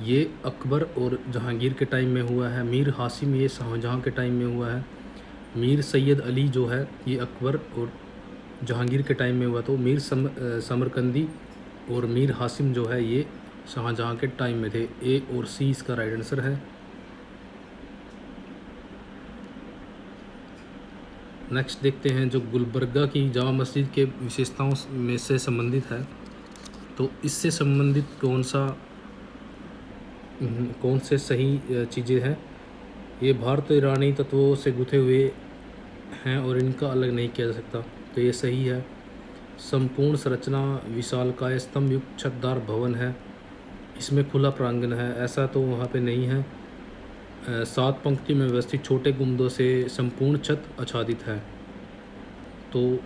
ये अकबर और जहांगीर के टाइम में हुआ है। मीर हासिम ये शाहजहाँ के टाइम में हुआ है। मीर सैयद अली जो है ये अकबर और जहांगीर के टाइम में हुआ। तो मीर समरकंदी और मीर हासिम जो है ये शाहजहाँ के टाइम में थे। ए और सी इसका राइट आंसर है। नेक्स्ट देखते हैं जो गुलबर्गा की जामा मस्जिद के विशेषताओं में से संबंधित है। तो इससे संबंधित कौन से सही चीज़ें हैं? ये भारत ईरानी तत्वों से गुथे हुए हैं और इनका अलग नहीं किया जा सकता, तो ये सही है। संपूर्ण संरचना विशालकाय स्तंभ युक्त छतदार भवन है, इसमें खुला प्रांगण है, ऐसा तो वहाँ पे नहीं है। 7 पंक्ति में व्यवस्थित छोटे गुंबदों से संपूर्ण छत आच्छादित है, तो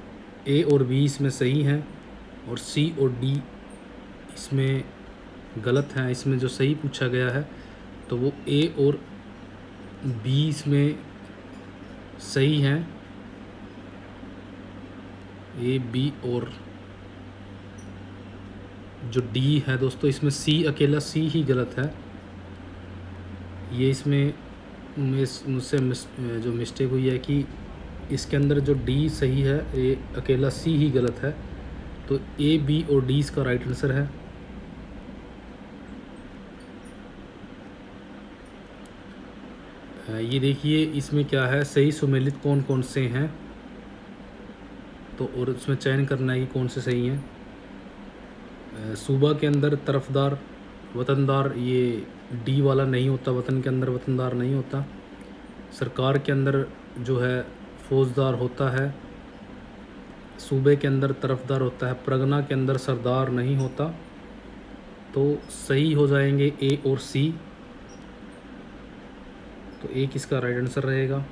ए और बी इसमें सही हैं और सी और डी इसमें गलत हैं। इसमें जो सही पूछा गया है तो वो ए और बी इसमें सही हैं। ए बी और जो डी है दोस्तों इसमें सी, अकेला सी ही गलत है। ये इसमें मुझसे जो मिस्टेक हुई है कि इसके अंदर जो डी सही है, ए अकेला सी ही गलत है। तो ए बी और डी इसका राइट आंसर है। ये देखिए इसमें क्या है, सही सुमेलित कौन कौन से हैं तो और उसमें चयन करना है कि कौन से सही हैं। सूबा के अंदर तरफदार, वतनदार, ये डी वाला नहीं होता, वतन के अंदर वतनदार नहीं होता। सरकार के अंदर जो है फौजदार होता है, सूबे के अंदर तरफदार होता है, परगना के अंदर सरदार नहीं होता। तो सही हो जाएंगे ए और सी। तो ए किसका राइट आंसर रहेगा।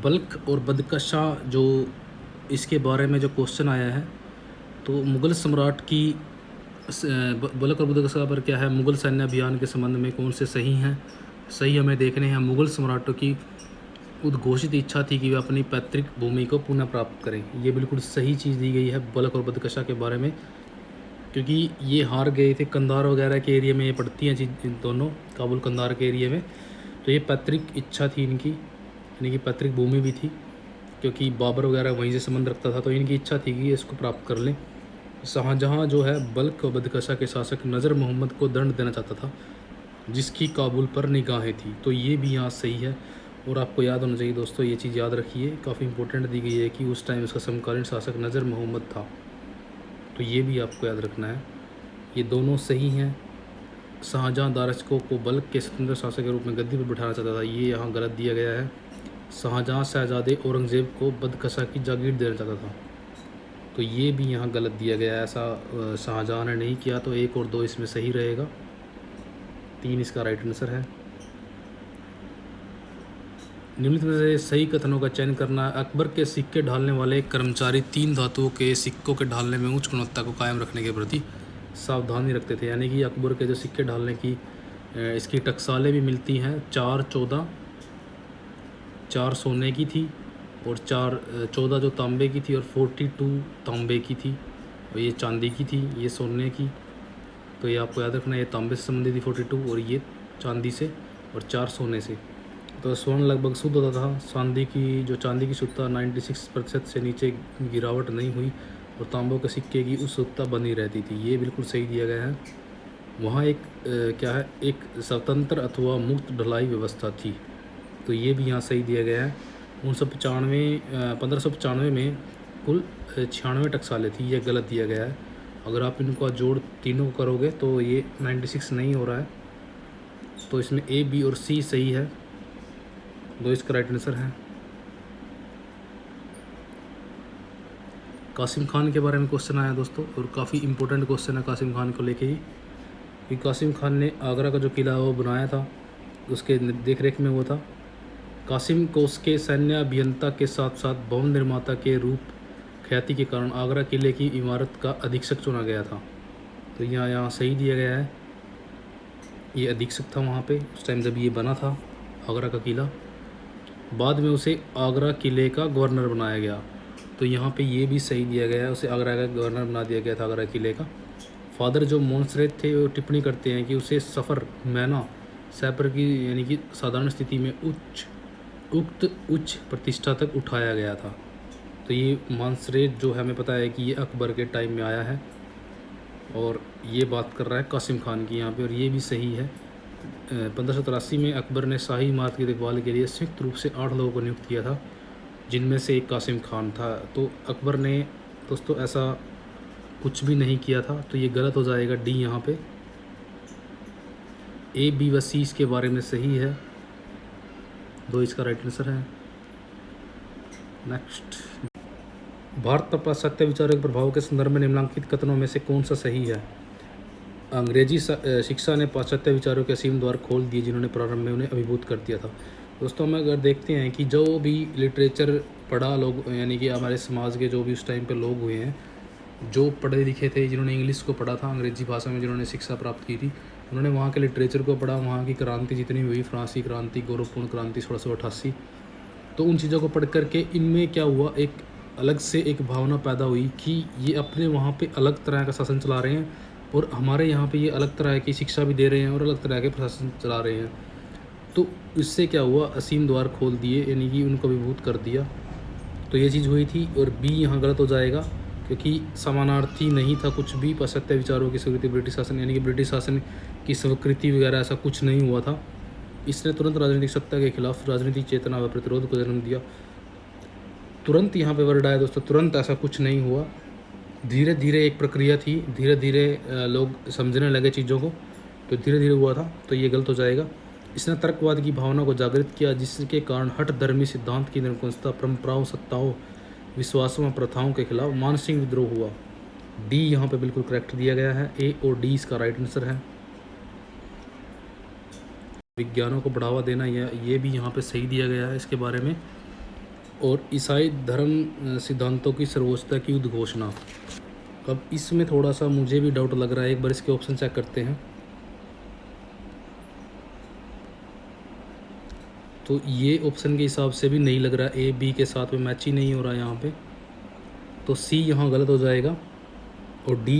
बल्ख और बदकशा जो इसके बारे में जो क्वेश्चन आया है तो मुग़ल सम्राट की बल्ख और बदकशा पर क्या है, मुग़ल सैन्य अभियान के संबंध में कौन से सही हैं। सही हमें देखने हैं। मुग़ल सम्राटों की उद्घोषित इच्छा थी कि वे अपनी पैतृक भूमि को पुनः प्राप्त करें। ये बिल्कुल सही चीज़ दी गई है बल्ख और बदकशा के बारे में, क्योंकि ये हार गए थे कंधार वगैरह के एरिया में। ये पड़ती हैं चीज़ दोनों, काबुल कंधार के एरिया में। तो ये पैतृक इच्छा थी इनकी, यानी कि पैतृक भूमि भी थी, क्योंकि बाबर वगैरह वहीं से संबंध रखता था। तो इनकी इच्छा थी कि इसको प्राप्त कर लें। शाहजहाँ जो है बल्ख और बदकशा के शासक नज़र मोहम्मद को दंड देना चाहता था, जिसकी काबुल पर निगाहें थी। तो ये भी यहाँ सही है। और आपको याद होना चाहिए दोस्तों, ये चीज़ याद रखिए, काफ़ी इंपॉर्टेंट दी गई है कि उस टाइम उसका समकालीन शासक नज़र मोहम्मद था। तो ये भी आपको याद रखना है। ये दोनों सही हैं। शाहजहाँ दारचकों को बल्ख के स्वतंत्र शासक के रूप में गद्दी पर बिठाना चाहता था, ये यहाँ गलत दिया गया है। शाहजहाँ शहजादे औरंगज़ेब को बदकशा की जागीर देना चाहता था, तो ये भी यहाँ गलत दिया गया है। ऐसा शाहजहाँ ने नहीं किया। तो 1 और 2 इसमें सही रहेगा। 3 इसका राइट आंसर है। निम्नलिखित में से सही कथनों का चयन करना। अकबर के सिक्के ढालने वाले कर्मचारी 3 धातुओं के सिक्कों के ढालने में उच्च गुणवत्ता को कायम रखने के प्रति सावधानी रखते थे। यानी कि अकबर के जो सिक्के ढालने की इसकी टकसालें भी मिलती हैं। 4 14, 4 सोने की थी और 14 जो तांबे की थी और 42 तांबे की थी और ये चांदी की थी, ये सोने की। तो ये आपको याद रखना है, ये तांबे से संबंधित थी 42 और ये चांदी से, और 4 सोने से। तो स्वर्ण लगभग शुद्ध होता था। चांदी की शुद्धता 96% से नीचे गिरावट नहीं हुई और तांबों के सिक्के की उस शुद्धता बनी रहती थी। ये बिल्कुल सही दिया गया है। वहाँ एक एक स्वतंत्र अथवा मुक्त ढलाई व्यवस्था थी। तो ये भी यहाँ सही दिया गया है। 1595 में कुल 96 टकसालें थी, ये गलत दिया गया है। अगर आप इनको जोड़ तीनों को करोगे तो ये 96 नहीं हो रहा है। तो इसमें ए बी और सी सही है। 2 इसका राइट आंसर है। कासिम खान के बारे में क्वेश्चन आया दोस्तों, और काफ़ी इंपॉर्टेंट क्वेश्चन है कासिम खान को लेके ही, कि कासिम खान ने आगरा का जो किला वो बनाया था, उसके देख रेख में वो था। कासिम को उसके सैन्य अभियंता के साथ साथ भवन निर्माता के रूप ख्याति के कारण आगरा किले की इमारत का अधीक्षक चुना गया था। तो यहाँ सही दिया गया है। ये अधीक्षक था वहाँ पे उस टाइम जब ये बना था आगरा का किला। बाद में उसे आगरा किले का गवर्नर बनाया गया। तो यहाँ पे ये भी सही दिया गया है, उसे आगरा का गवर्नर बना दिया गया था आगरा किले का। फादर जो मोन्सरेट थे वो टिप्पणी करते हैं कि उसे सफ़र मैना सैपर की यानी कि साधारण स्थिति में उच्च प्रतिष्ठा तक उठाया गया था। तो ये मोन्सरेट जो है हमें पता है कि ये अकबर के टाइम में आया है, और ये बात कर रहा है कासिम खान की यहाँ पे, और ये भी सही है। 1583 में अकबर ने शाही इमारत की देखभाल के लिए संयुक्त रूप से 8 लोगों को नियुक्त किया था, जिनमें से एक कासिम खान था। तो अकबर ने दोस्तों ऐसा कुछ भी नहीं किया था। तो ये गलत हो जाएगा डी यहाँ पे। ए बी व सी इसके बारे में सही है। 2 इसका राइट आंसर है। नेक्स्ट, भारत पर पाश्चात्य विचारों के प्रभाव के संदर्भ में निम्नलिखित कथनों में से कौन सा सही है। अंग्रेजी शिक्षा ने पाश्चात्य विचारों के असीम द्वार खोल दिए, जिन्होंने प्रारंभ में उन्हें अभिभूत कर दिया था। दोस्तों हम अगर देखते हैं कि जो भी लिटरेचर पढ़ा लोग, यानी कि हमारे समाज के जो भी उस टाइम पे लोग हुए हैं, जो पढ़े लिखे थे, जिन्होंने इंग्लिश को पढ़ा था, अंग्रेज़ी भाषा में जिन्होंने शिक्षा प्राप्त की थी, उन्होंने वहाँ के लिटरेचर को पढ़ा, वहाँ की क्रांति जितनी हुई, फ्रांसी क्रांति, गौरवपूर्ण क्रांति 1688, तो उन चीज़ों को पढ़ करके इनमें क्या हुआ, एक अलग से एक भावना पैदा हुई कि ये अपने वहाँ पे अलग तरह का शासन चला रहे हैं और हमारे यहाँ पे ये अलग तरह की शिक्षा भी दे रहे हैं और अलग तरह के प्रशासन चला रहे हैं। तो इससे क्या हुआ, असीम द्वार खोल दिए, यानी कि उनको अभिभूत कर दिया। तो ये चीज़ हुई थी। और बी यहाँ गलत हो जाएगा, क्योंकि समानार्थी नहीं था कुछ भी पाश्चात्य विचारों की स्वीकृति ब्रिटिश शासन, यानी कि ब्रिटिश शासन की स्वीकृति वगैरह ऐसा कुछ नहीं हुआ था। इसने तुरंत राजनीतिक सत्ता के खिलाफ राजनीतिक चेतना व प्रतिरोध को जन्म दिया। तुरंत यहाँ पे वर्ड आया दोस्तों, तुरंत ऐसा कुछ नहीं हुआ, धीरे धीरे एक प्रक्रिया थी, धीरे धीरे लोग समझने लगे चीज़ों को, तो धीरे धीरे हुआ था। तो ये गलत हो जाएगा। इसने तर्कवाद की भावना को जागृत किया, जिसके कारण हठ धर्मी सिद्धांत की निरंकुशता, परंपराओं, सत्ताओं, विश्वासों और प्रथाओं के खिलाफ मानसिक विद्रोह हुआ। डी यहाँ पे बिल्कुल करेक्ट दिया गया है, ए और डी इसका राइट आंसर है। विज्ञानों को बढ़ावा देना, ये भी यहाँ पे सही दिया गया है इसके बारे में। और ईसाई धर्म सिद्धांतों की सर्वोच्चता की उद्घोषणा। अब इसमें थोड़ा सा मुझे भी डाउट लग रहा है, एक बार इसके ऑप्शन चेक करते हैं। तो ये ऑप्शन के हिसाब से भी नहीं लग रहा, ए बी के साथ में मैच ही नहीं हो रहा यहाँ पे, तो सी यहाँ गलत हो जाएगा। और डी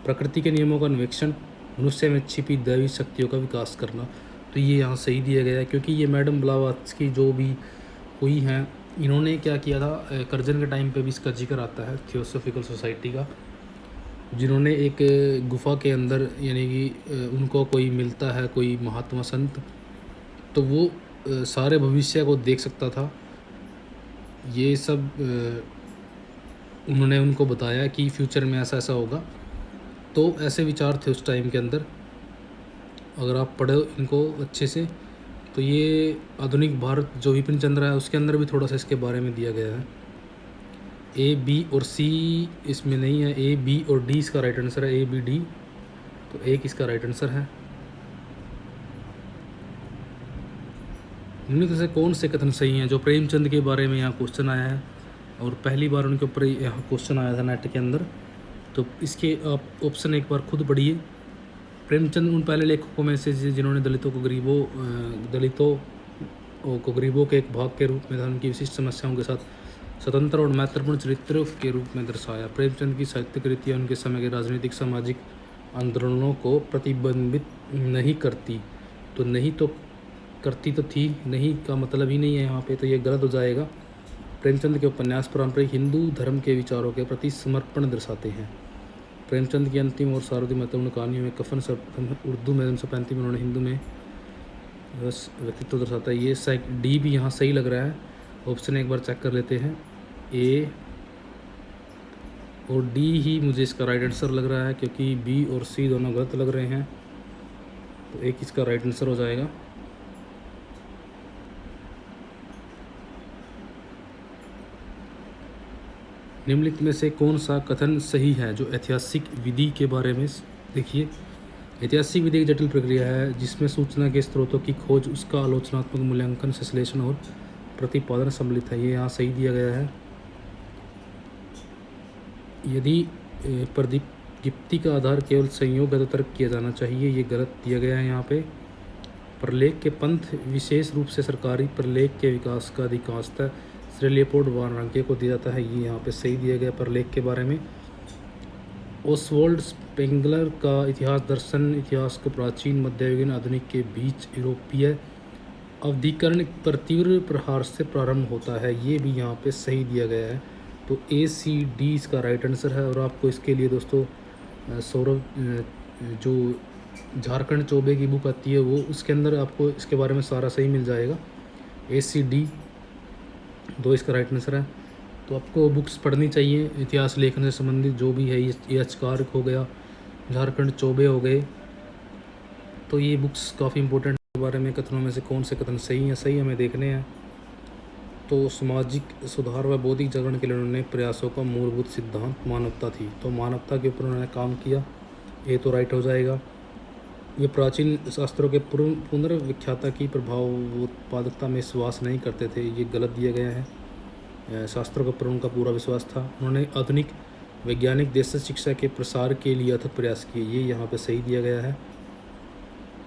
प्रकृति के नियमों का अन्वेषण, मनुष्य में छिपी दैवी शक्तियों का विकास करना, तो ये यहाँ सही दिया गया है। क्योंकि ये मैडम ब्लावात्स्की जो भी हुई हैं, इन्होंने क्या किया था, कर्जन के टाइम पे भी इसका जिक्र आता है थियोसॉफिकल सोसाइटी का, जिन्होंने एक गुफा के अंदर, यानी कि उनको कोई मिलता है, कोई महात्मा संत, तो वो सारे भविष्य को देख सकता था। ये सब उन्होंने उनको बताया कि फ्यूचर में ऐसा ऐसा होगा। तो ऐसे विचार थे उस टाइम के अंदर। अगर आप पढ़ो इनको अच्छे से, तो ये आधुनिक भारत जो विपिन चंद्र है उसके अंदर भी थोड़ा सा इसके बारे में दिया गया है। ए बी और सी इसमें नहीं है, ए बी और डी इसका राइट आंसर है, ए बी डी, तो एक इसका राइट आंसर है। निम्नलिखित से कौन से कथन सही हैं? जो प्रेमचंद के बारे में यहाँ क्वेश्चन आया है और पहली बार उनके ऊपर यहाँ क्वेश्चन आया था नेट के अंदर, तो इसके आप ऑप्शन एक बार खुद पढ़िए। प्रेमचंद उन पहले लेखकों में से जिन्होंने दलितों को गरीबों के एक भाग के रूप में उनकी विशिष्ट समस्याओं के साथ स्वतंत्र और महत्वपूर्ण चरित्रों के रूप में दर्शाया। प्रेमचंद की साहित्यिक कृतियाँ उनके समय के राजनीतिक सामाजिक आंदोलनों को प्रतिबिंबित नहीं करती, तो नहीं तो करती तो थी, नहीं का मतलब ही नहीं है यहाँ पे, तो ये गलत हो जाएगा। प्रेमचंद के उपन्यास पारंपरिक हिंदू धर्म के विचारों के प्रति समर्पण दर्शाते हैं। प्रेमचंद की अंतिम और सर्वाधिक महत्वपूर्ण कहानियों में कफन उर्दू में 1935 में उन्होंने हिंदू में व्यक्तित्व दर्शाता है। ये डी भी यहाँ सही लग रहा है। ऑप्शन एक बार चेक कर लेते हैं, ए और डी ही मुझे इसका राइट आंसर लग रहा है, क्योंकि बी और सी दोनों गलत लग रहे हैं, तो एक इसका राइट आंसर हो जाएगा। निम्नलिखित में से कौन सा कथन सही है? जो ऐतिहासिक विधि के बारे में देखिए, ऐतिहासिक विधि एक जटिल प्रक्रिया है जिसमें सूचना के स्रोतों की खोज, उसका आलोचनात्मक मूल्यांकन, संश्लेषण और प्रतिपादन सम्मिलित है। ये यहाँ सही दिया गया है। यदि प्रदीप्ति का आधार केवल संयोग है तो तर्क किया जाना चाहिए, ये गलत दिया गया है यहाँ पे। प्रलेख के पंथ विशेष रूप से सरकारी प्रलेख के विकास का अधिकांशतः श्री लियोपोल्ड वान रांके को दिया जाता है, ये यहाँ पे सही दिया गया प्रलेख के बारे में। ओसवाल्ड स्पेंगलर का इतिहास दर्शन इतिहास को प्राचीन, मध्ययुगीन, आधुनिक के बीच यूरोपीय अवधिकरण पर तीव्र प्रहार से प्रारंभ होता है, ये भी यहाँ पे सही दिया गया है। तो ए सी डी इसका राइट आंसर है। और आपको इसके लिए दोस्तों सौरभ जो झारखंड चौबे की बुक आती है वो, उसके अंदर आपको इसके बारे में सारा सही मिल जाएगा। ए सी डी दो इसका राइट आंसर है। तो आपको बुक्स पढ़नी चाहिए इतिहास लेखन से संबंधित, जो भी है, ये अचकारक हो गया, झारखंड चौबे हो गए, तो ये बुक्स काफ़ी इंपॉर्टेंट के बारे में। कथनों में से कौन से कथन सही हैं? सही हमें देखने हैं। तो सामाजिक सुधार व बौद्धिक जागरण के लिए उन्होंने प्रयासों का मूलभूत सिद्धांत मानवता थी, तो मानवता के ऊपर उन्होंने काम किया, ये तो राइट हो जाएगा। ये प्राचीन शास्त्रों के पुनर्व्याख्याता की प्रभावोत्पादकता में विश्वास नहीं करते थे, ये गलत दिया गया है। शास्त्रों का पर उनका पूरा विश्वास था। उन्होंने आधुनिक वैज्ञानिक देशज शिक्षा के प्रसार के लिए अथक प्रयास किए, ये यहाँ पे सही दिया गया है।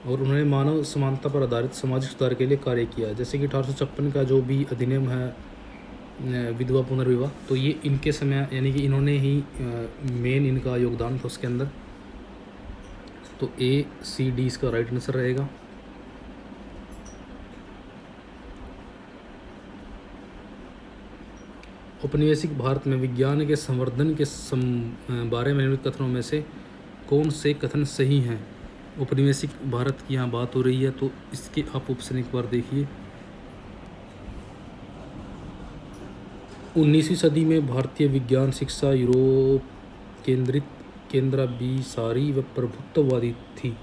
और उन्होंने मानव समानता पर आधारित सामाजिक सुधार के लिए कार्य किया, जैसे कि 1856 का जो भी अधिनियम है विधवा पुनर्विवाह, तो ये इनके समय यानी कि इन्होंने ही मेन इनका योगदान था उसके अंदर। तो ACD इसका राइट आंसर रहेगा। औपनिवेशिक भारत में विज्ञान के संवर्धन के बारे में निम्नलिखित कथनों में से कौन से कथन सही हैं? औपनिवेशिक भारत की यहाँ बात हो रही है, तो इसके आप ऑप्शन एक बार देखिए। 19वीं सदी में भारतीय विज्ञान शिक्षा यूरोप केंद्रित, केंद्राभिसारी व प्रभुत्ववादी थी,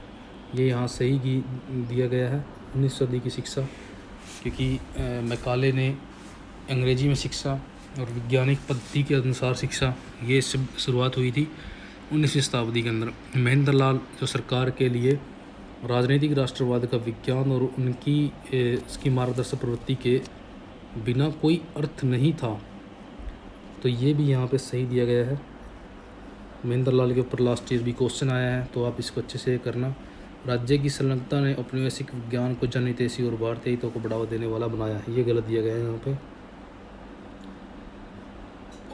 ये यहाँ सही दिया गया है। 19वीं सदी की शिक्षा, क्योंकि मैकाले ने अंग्रेजी में शिक्षा और वैज्ञानिक पद्धति के अनुसार शिक्षा, ये सब शुरुआत हुई थी 19वीं शताब्दी के अंदर। महेंद्र लाल जो सरकार के लिए राजनीतिक राष्ट्रवाद का विज्ञान और उनकी इसकी मार्गदर्शक प्रवृत्ति के बिना कोई अर्थ नहीं था, तो ये भी यहाँ पे सही दिया गया है। महेंद्र लाल के ऊपर लास्ट ईयर भी क्वेश्चन आया है, तो आप इसको अच्छे से करना। राज्य की संलग्नता ने औपनिवेशिक विज्ञान को जनहितैषी और भारतीय हितों को बढ़ावा देने वाला बनाया है, ये गलत दिया गया है यहाँ पे।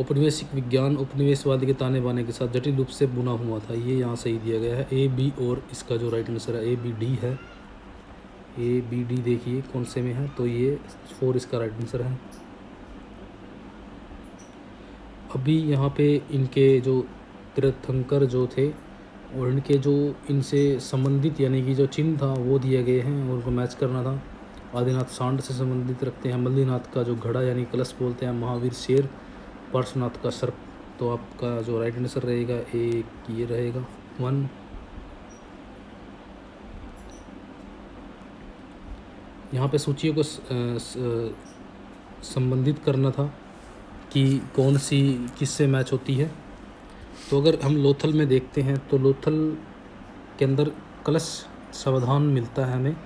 औपनिवेशिक विज्ञान उपनिवेशवाद के ताने बाने के साथ जटिल रूप से बुना हुआ था, ये यहाँ सही दिया गया है। AB और इसका जो राइट आंसर है ABD है। ABD देखिए कौन से में है, तो ये 4 इसका राइट आंसर है। अभी यहाँ पे इनके जो तीर्थंकर जो थे और इनके जो इनसे संबंधित यानी कि जो चिन्ह था वो दिए गए हैं और उनको मैच करना था। आदिनाथ सांड से संबंधित रखते हैं, मल्लीनाथ का जो घड़ा यानी कलश बोलते हैं, महावीर शेर, पार्श्वनाथ का सर्प। तो आपका जो राइट आंसर रहेगा एक ये रहेगा 1। यहाँ पे सूचियों को संबंधित करना था कि कौन सी किससे मैच होती है। तो अगर हम लोथल में देखते हैं तो लोथल के अंदर कलश सावधान मिलता है हमें,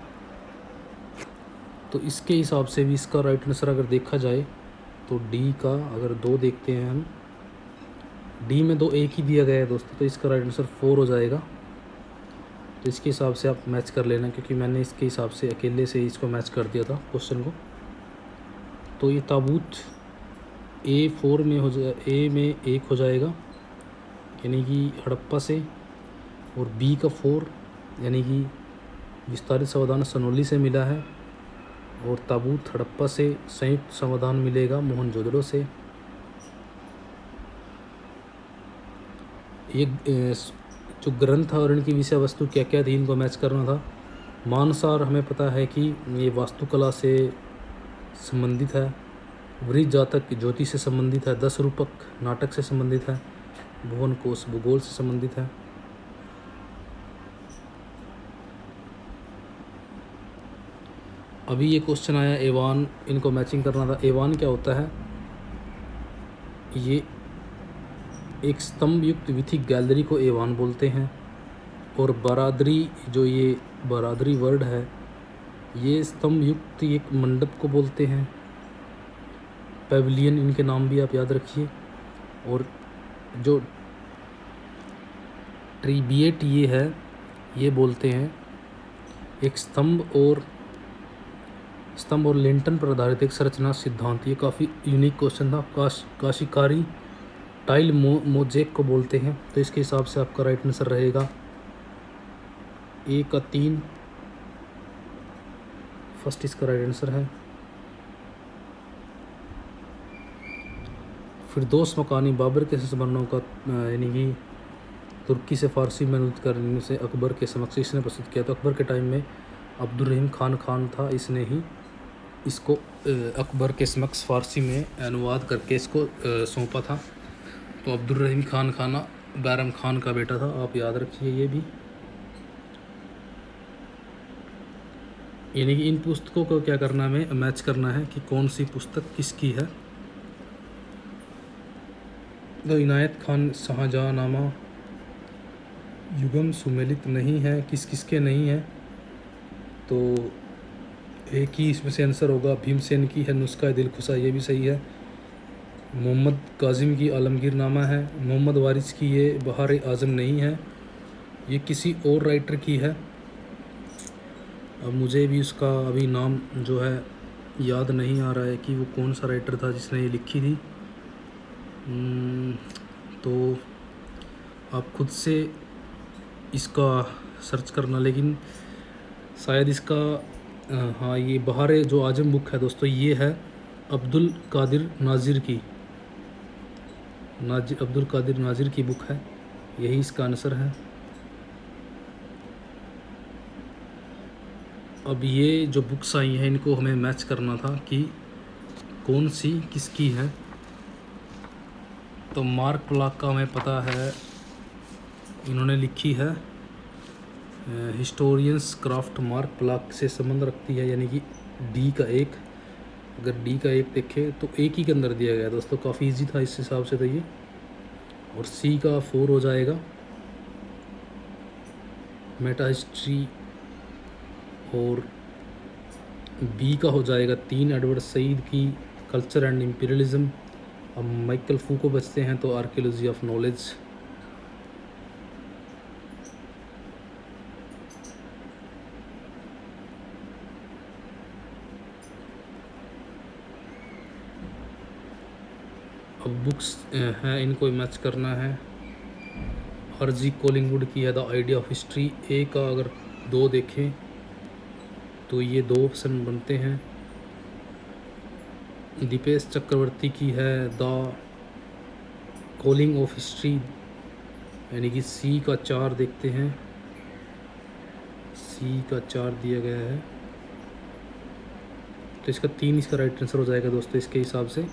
तो इसके हिसाब से भी इसका राइट आंसर अगर देखा जाए तो D का अगर 2 देखते हैं हम, D में 2 एक ही दिया गया है दोस्तों, तो इसका राइट आंसर 4 हो जाएगा। तो इसके हिसाब से आप मैच कर लेना, क्योंकि मैंने इसके हिसाब से अकेले से इसको मैच कर दिया था क्वेश्चन को। तो ये ताबूत A4 में हो जाए, A में 1 हो जाएगा यानी कि हड़प्पा से, और B का 4 यानी कि विस्तारित समाधान सनोली से मिला है, और ताबूत हड़प्पा से संयुक्त समाधान मिलेगा मोहनजोदड़ो से। ये जो ग्रंथ और इनकी विषय वस्तु क्या क्या थी इनको मैच करना था। मानसार हमें पता है कि ये वास्तुकला से संबंधित है, वृत्त जातक ज्योति से संबंधित है, 10 रूपक नाटक से संबंधित है, भुवन कोश भूगोल से संबंधित है। अभी ये क्वेश्चन आया एवान, इनको मैचिंग करना था। एवान क्या होता है? ये एक स्तंभ युक्त विथिक गैलरी को एवान बोलते हैं, और बरादरी जो ये बरादरी वर्ड है ये स्तंभ युक्त एक मंडप को बोलते हैं। पेविलियन इनके नाम भी आप याद रखिए। और जो ट्रिबिएट ये है ये बोलते हैं एक स्तंभ और लिंटन पर आधारित एक संरचना सिद्धांत। ये काफ़ी यूनिक क्वेश्चन था। काशिकारी टाइल मोजेक को बोलते हैं, तो इसके हिसाब से आपका राइट आंसर रहेगा A का 3 फर्स्ट इसका राइट आंसर है। फिरदौस मकानी बाबर के संस्मरणों का यानी कि तुर्की से फारसी में अनुवाद करने से अकबर के समक्ष इसने प्रस्तुत किया। तो अकबर के टाइम में अब्दुल रहीम खान था, इसने ही इसको अकबर के समक्ष फारसी में अनुवाद करके इसको सौंपा था। तो अब्दुल रहीम खाना बैरम खान का बेटा था, आप याद रखिए ये भी। यानी कि इन पुस्तकों को क्या करना है, हमें मैच करना है कि कौन सी पुस्तक किसकी है। तो इनायत खान शाहजहाँनामा युगम सुमेलित नहीं है, किस किसके नहीं है, तो एक ही इसमें से आंसर होगा। भीमसेन की है नुस्खा दिल खुशा, ये भी सही है। मोहम्मद काजिम की आलमगीर नामा है। मोहम्मद वारिस की ये बहार आज़म नहीं है, ये किसी और राइटर की है। अब मुझे भी उसका अभी नाम जो है याद नहीं आ रहा है कि वो कौन सा राइटर था जिसने ये लिखी थी। तो आप खुद से इसका सर्च करना, लेकिन शायद इसका हाँ, ये बहार जो आज़म बुक है दोस्तों, ये है अब्दुल कादिर नाजिर की। अब्दुल कादिर नाजिर की बुक है, यही इसका आंसर है। अब ये जो बुक्स आई हैं इनको हमें मैच करना था कि कौन सी किसकी है। तो मार्क प्लाक का हमें पता है, इन्होंने लिखी है हिस्टोरियंस क्राफ्ट। मार्क प्लाक से संबंध रखती है, यानी कि डी का एक, अगर डी का एक देखें तो एक ही के अंदर दिया गया दोस्तों, काफ़ी इजी था इस हिसाब से तो ये। और सी का 4 हो जाएगा मेटा हिस्ट्री, और बी का हो जाएगा 3 एडवर्ड सईद की कल्चर एंड इम्पीरियलिज्म। अब माइकल फूको बचते हैं तो आर्कियोलॉजी ऑफ नॉलेज। अब बुक्स हैं, इनको मैच करना है। आरजी कोलिंगवुड की है द आइडिया ऑफ हिस्ट्री। ए का अगर 2 देखें तो ये 2 ऑप्शन बनते हैं। दीपेश चक्रवर्ती की है द कॉलिंग ऑफ हिस्ट्री, यानी कि सी का 4 देखते हैं। सी का 4 दिया गया है, तो इसका 3 इसका राइट आंसर हो जाएगा दोस्तों इसके हिसाब से।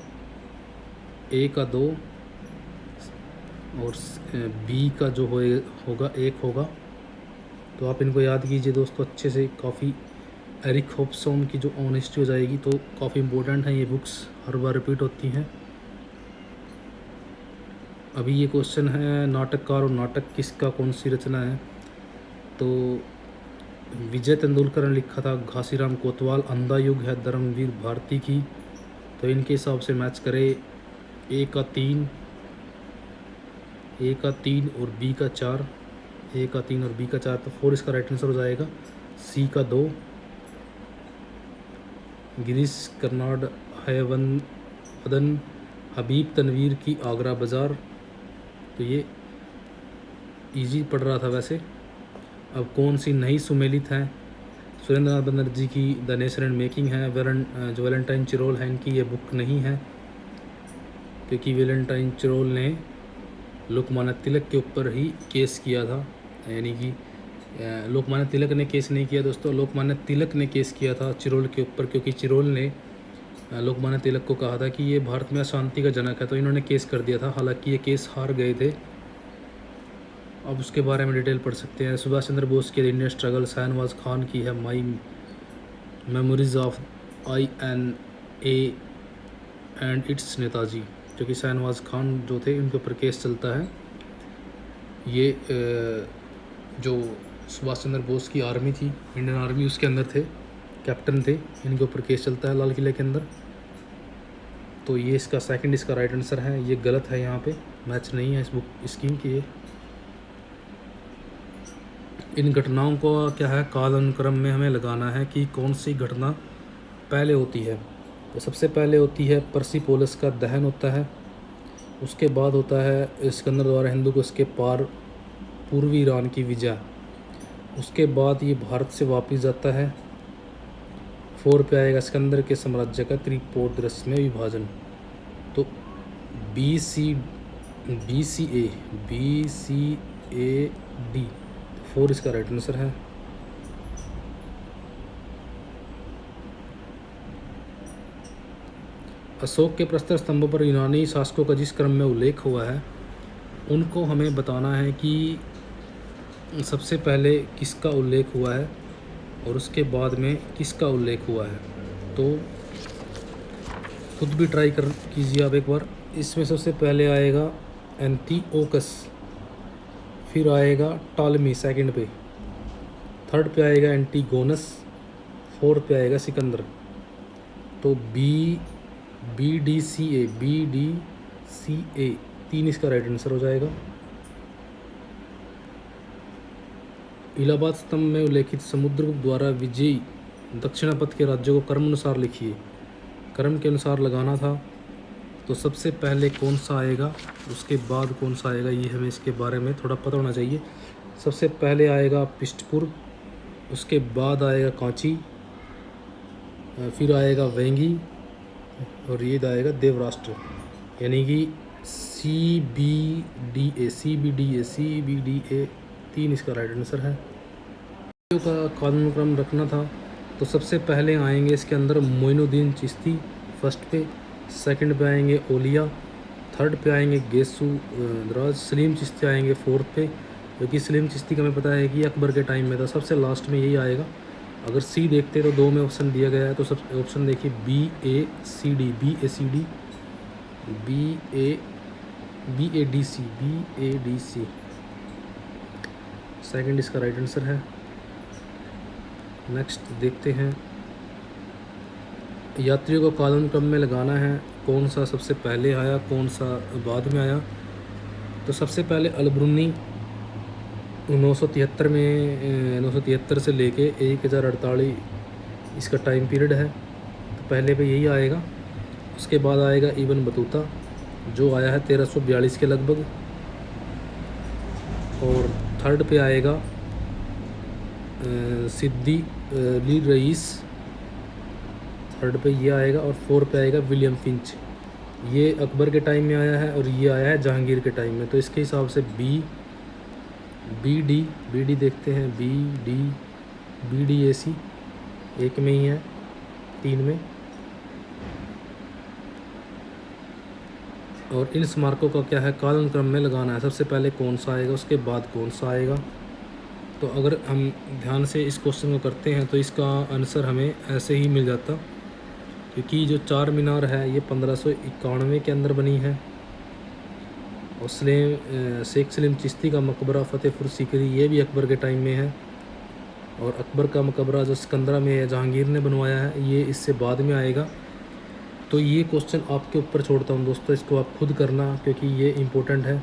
ए का 2 और बी का जो होगा 1 होगा। तो आप इनको याद कीजिए दोस्तों अच्छे से। काफ़ी एरिक हॉब्सन की जो ऑनेस्टी हो जाएगी, तो काफ़ी इम्पोर्टेंट है ये बुक्स, हर बार रिपीट होती हैं। अभी ये क्वेश्चन है नाटककार और नाटक किसका, कौन सी रचना है। तो विजय तेंदुलकर ने लिखा था, घासीराम कोतवाल। अंधा युग है धर्मवीर भारती की। तो इनके हिसाब से मैच करें ए का 3 और बी का 4। ए का 3 और बी का 4, तो 4 इसका राइट आंसर हो जाएगा। सी का 2 गिरीश कर्नाड है वदन। हबीब तनवीर की आगरा बाज़ार, तो ये इजी पढ़ रहा था वैसे। अब कौन सी नई सुमेलित है। सुरेंद्र नाथ बनर्जी की द नेशन एंड मेकिंग है। जो वैलेंटाइन चिरोल है इनकी ये बुक नहीं है, क्योंकि वैलेंटाइन चिरोल ने लोकमान्य तिलक के ऊपर ही केस किया था, यानी कि लोकमान्य तिलक ने केस नहीं किया दोस्तों, लोकमान्य तिलक ने केस किया था चिरोल के ऊपर, क्योंकि चिरोल ने लोकमान्य तिलक को कहा था कि ये भारत में अशांति का जनक है, तो इन्होंने केस कर दिया था। हालांकि ये केस हार गए थे। अब उसके बारे में डिटेल पढ़ सकते हैं। सुभाष चंद्र बोस की इंडियन स्ट्रगल। शाहनवाज खान की है माई memories of INA and it's Netaji, जो कि शाहनवाज खान जो थे उनके ऊपर केस चलता है। ये जो सुभाष चंद्र बोस की आर्मी थी, इंडियन आर्मी, उसके अंदर थे, कैप्टन थे, इनके ऊपर केस चलता है लाल किले के अंदर। तो ये इसका सेकंड इसका राइट आंसर है। ये गलत है, यहाँ पे मैच नहीं है इस बुक स्कीम की। इन घटनाओं को क्या है, काल अनुक्रम में हमें लगाना है कि कौन सी घटना पहले होती है। तो सबसे पहले होती है पर्सिपोलिस का दहन होता है। उसके बाद होता है सिकंदर द्वारा हिंदू कुश के पार पूर्वी ईरान की विजय। उसके बाद ये भारत से वापस जाता है। 4 पे आएगा सिकंदर के साम्राज्य का त्रिपोद्रस में विभाजन। तो BCAD 4 इसका राइट आंसर है। अशोक के प्रस्तर स्तंभों पर यूनानी शासकों का जिस क्रम में उल्लेख हुआ है, उनको हमें बताना है कि सबसे पहले किसका उल्लेख हुआ है और उसके बाद में किसका उल्लेख हुआ है। तो खुद भी ट्राई कीजिए आप एक बार। इसमें सबसे पहले आएगा एंटिओकस, फिर आएगा टॉलमी सेकंड पे, थर्ड पे आएगा एंटीगोनस, फोर्थ पे आएगा सिकंदर। तो बी डी सी ए 3 इसका राइट आंसर हो जाएगा। इलाहाबाद स्तंभ में उल्लेखित समुद्रगुप्त द्वारा विजयी दक्षिणापथ के राज्यों को क्रम अनुसार लिखिए। क्रम के अनुसार लगाना था, तो सबसे पहले कौन सा आएगा उसके बाद कौन सा आएगा, ये हमें इसके बारे में थोड़ा पता होना चाहिए। सबसे पहले आएगा पिष्टपुर, उसके बाद आएगा कांची, फिर आएगा वेंगी, और ये आएगा देवराष्ट्र। यानी कि सी बी डी ए 3 इसका राइट आंसर है। का कालानुक्रम रखना था, तो सबसे पहले आएंगे इसके अंदर मोइनुद्दीन चिश्ती फर्स्ट पे, सेकंड पे आएंगे ओलिया, थर्ड पे आएंगे गेसू दराज, सलीम चिश्ती आएंगे फोर्थ पे, क्योंकि सलीम चिश्ती का हमें पता है कि अकबर के टाइम में था, सबसे लास्ट में यही आएगा। अगर सी देखते तो 2 में ऑप्शन दिया गया है, तो सब ऑप्शन देखिए B A C D, B A D C second इसका राइट आंसर है। नेक्स्ट देखते हैं, यात्रियों को कालानुक्रम में लगाना है, कौन सा सबसे पहले आया कौन सा बाद में आया। तो सबसे पहले अलब्रूनी 973 में 973 से लेके 1048 इसका टाइम पीरियड है, तो पहले पे यही आएगा। उसके बाद आएगा इब्न बतूता जो आया है 1342 के लगभग, और थर्ड पे आएगा सिद्दी ली रईस, थर्ड पे ये आएगा, और फोर्थ पे आएगा विलियम फिंच। ये अकबर के टाइम में आया है और ये आया है जहांगीर के टाइम में। तो इसके हिसाब से बी डी देखते हैं, बी डी ए सी एक में ही है, 3 में। और इन स्मारकों का क्या है, कालानुक्रम में लगाना है, सबसे पहले कौन सा आएगा उसके बाद कौन सा आएगा। तो अगर हम ध्यान से इस क्वेश्चन को करते हैं तो इसका आंसर हमें ऐसे ही मिल जाता, क्योंकि जो चार मीनार है ये 1591 के अंदर बनी है, और शेख सलीम चिश्ती का मकबरा फ़तेहपुर सीकरी ये भी अकबर के टाइम में है, और अकबर का मकबरा जो सिकंदरा में है जहांगीर ने बनवाया है ये इससे बाद में आएगा। तो ये क्वेश्चन आपके ऊपर छोड़ता हूँ दोस्तों, इसको आप खुद करना क्योंकि ये इम्पोर्टेंट है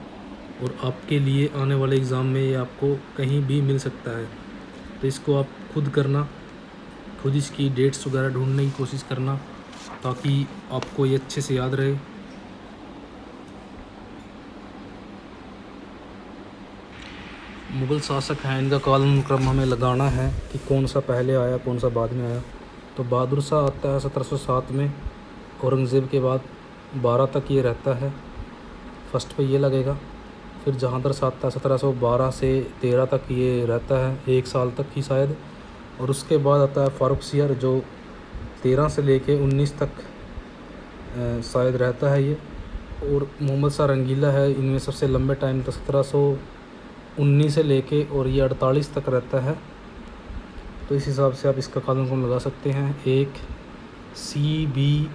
और आपके लिए आने वाले एग्ज़ाम में ये आपको कहीं भी मिल सकता है। तो इसको आप खुद करना, खुद इसकी डेट्स वगैरह ढूंढने की कोशिश करना ताकि आपको ये अच्छे से याद रहे। मुग़ल शासक हैं, इनका कालानुक्रम हमें लगाना है कि कौन सा पहले आया कौन सा बाद में आया। तो बहादुर शाह आता है 1707 में, औरंगज़ेब के बाद 12 तक ये रहता है, फर्स्ट पे ये लगेगा। फिर जहांगीर शाह आता है 1712 से 13 तक ये रहता है, 1 साल तक ही शायद। और उसके बाद आता है फारुखसियर जो 13 से लेके 19 तक शायद रहता है ये। और मोहम्मद शाह रंगीला है, इनमें सबसे लंबे टाइम तक 1719 से लेके और ये 48 तक रहता है। तो इस हिसाब से आप इसका कालानुक्रम लगा सकते हैं। एक CBAD,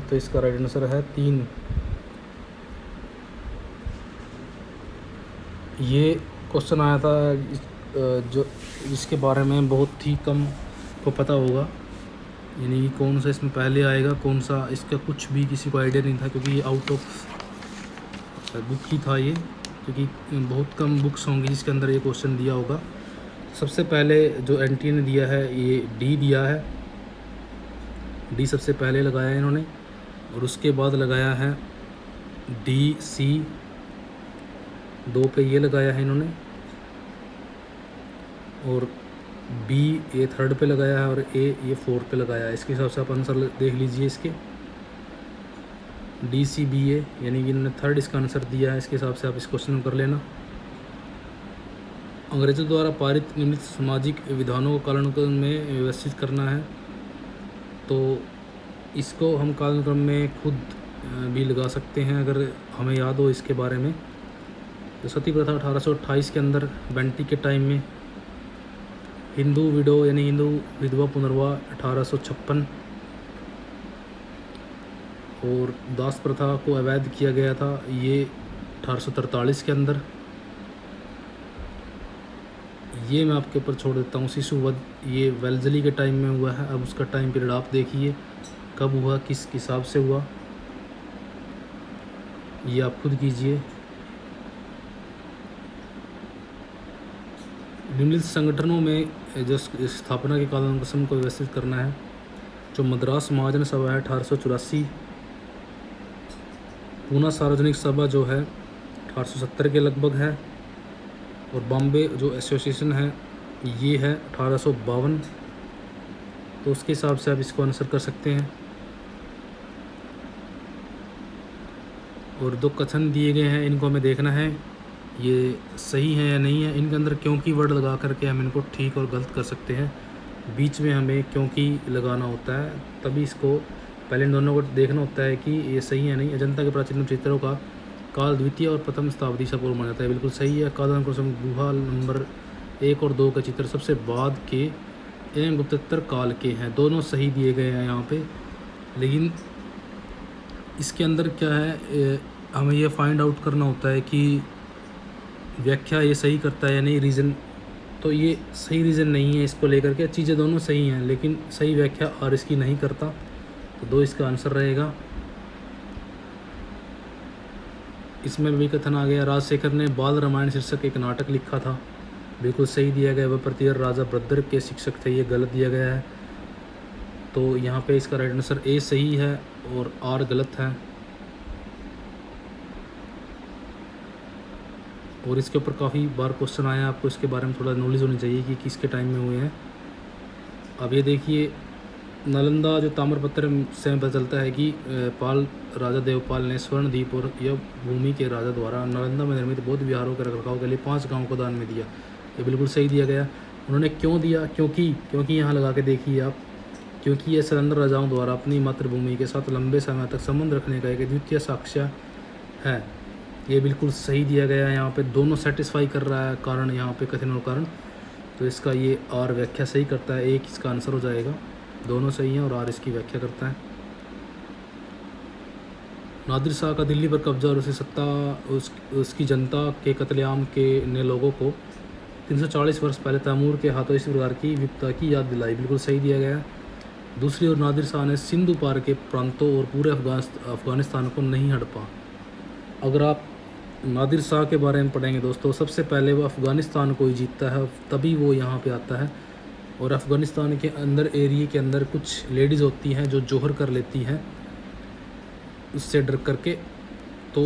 तो इसका राइट आंसर है 3। ये क्वेश्चन आया था जो जिसके बारे में बहुत ही कम को पता होगा, यानी कि कौन सा इसमें पहले आएगा कौन सा, इसका कुछ भी किसी को आइडिया नहीं था क्योंकि ये आउट ऑफ बुक ही था ये, क्योंकि बहुत कम बुक्स होंगी जिसके अंदर ये क्वेश्चन दिया होगा। सबसे पहले जो एनटी ने दिया है ये डी दिया है, डी सबसे पहले लगाया है इन्होंने, और उसके बाद लगाया है DC 2 पे ये लगाया है इन्होंने, और B ये 3rd पे लगाया है, और A ये 4th पे लगाया है। इसके हिसाब से आप आंसर देख लीजिए इसके DCBA, यानी कि इन्होंने 3rd इसका आंसर दिया है। इसके हिसाब से आप इस क्वेश्चन को कर लेना। अंग्रेज़ों द्वारा पारित निम्नलिखित सामाजिक विधानों को कालानुक्रम में व्यवस्थित करना है, तो इसको हम कालानुक्रम में खुद भी लगा सकते हैं अगर हमें याद हो इसके बारे में। तो सती प्रथा 1828 के अंदर बेंटी के टाइम में, हिंदू विडो यानी हिंदू विधवा पुनर्वाह 1856, और दास प्रथा को अवैध किया गया था ये 1843 के अंदर। ये मैं आपके ऊपर छोड़ देता हूँ। शिशुवध ये वेल्जली के टाइम में हुआ है। अब उसका टाइम पीरियड आप देखिए कब हुआ, किस हिसाब से हुआ, ये आप खुद कीजिए। निम्नलिखित संगठनों में जो स्थापना के कालानुक्रम को व्यवस्थित करना है, जो मद्रास महाजन सभा है 1884, पूना सार्वजनिक सभा जो है 1870 के लगभग है, और बॉम्बे जो एसोसिएशन है ये है 1852। तो उसके हिसाब से आप इसको आंसर कर सकते हैं। और दो कथन दिए गए हैं, इनको हमें देखना है ये सही है या नहीं है। इनके अंदर क्योंकि वर्ड लगा करके हम इनको ठीक और गलत कर सकते हैं। बीच में हमें क्योंकि लगाना होता है, तभी इसको पहले इन दोनों को देखना होता है कि ये सही है नहीं। अजंता के प्राचीन चित्रों का काल द्वितीय और प्रथम शताब्दी से पूर्व माना जाता है, बिल्कुल सही है। कालानुक्रम गुहा नंबर 1 और 2 का चित्र सबसे बाद के एवं गुप्तोत्तर काल के हैं, दोनों सही दिए गए हैं यहाँ पे। लेकिन इसके अंदर क्या है, हमें ये फाइंड आउट करना होता है कि व्याख्या ये सही करता है या नहीं, रीज़न। तो ये सही रीज़न नहीं है इसको लेकर के, चीज़ें दोनों सही हैं लेकिन सही व्याख्या और इसकी नहीं करता। तो 2 इसका आंसर रहेगा। इसमें भी कथन आ गया, राजशेखर ने बाल रामायण शीर्षक एक नाटक लिखा था, बिल्कुल सही दिया गया। वह प्रतिहार राजा भद्र के शिक्षक थे, ये गलत दिया गया है। तो यहाँ पे इसका राइट आंसर ए सही है और आर गलत है। और इसके ऊपर काफ़ी बार क्वेश्चन आया, आपको इसके बारे में थोड़ा नॉलेज होनी चाहिए कि किसके टाइम में हुए हैं। अब ये देखिए, नालंदा जो ताम्रपत्र से पता चलता है कि पाल राजा देवपाल ने स्वर्णद्वीप और यह भूमि के राजा द्वारा नालंदा में निर्मित बौद्ध विहारों के रखरखाव के लिए 5 गाँवों को दान में दिया। ये बिल्कुल सही दिया गया। उन्होंने क्यों दिया, क्योंकि यहाँ लगा के देखिए आप, क्योंकि यह सलंदर राजाओं द्वारा अपनी मातृभूमि के साथ लंबे समय तक संबंध रखने का एक द्वितीय साक्ष्य है। ये बिल्कुल सही दिया गया है। यहाँ पे दोनों सेटिस्फाई कर रहा है, कारण यहाँ पे कथन और कारण। तो इसका ये आर व्याख्या सही करता है, एक इसका आंसर हो जाएगा। दोनों सही हैं और आर इसकी व्याख्या करता है। नादिर शाह का दिल्ली पर कब्जा और उसकी सत्ता उसकी जनता के कत्लेआम के ने लोगों को 340 वर्ष पहले तैमूर के हाथों इस प्रकार की विपदा की याद दिलाई, बिल्कुल सही दिया गया है। दूसरी ओर नादिर शाह ने सिंधु पार के प्रांतों और पूरे अफगानिस्तान को नहीं हड़पा। अगर आप नादिर शाह के बारे में पढ़ेंगे दोस्तों, सबसे पहले वो अफ़गानिस्तान को ही जीतता है, तभी वो यहाँ पे आता है। और अफ़गानिस्तान के अंदर एरिए के अंदर कुछ लेडीज़ होती हैं जो जोहर कर लेती हैं उससे डर करके। तो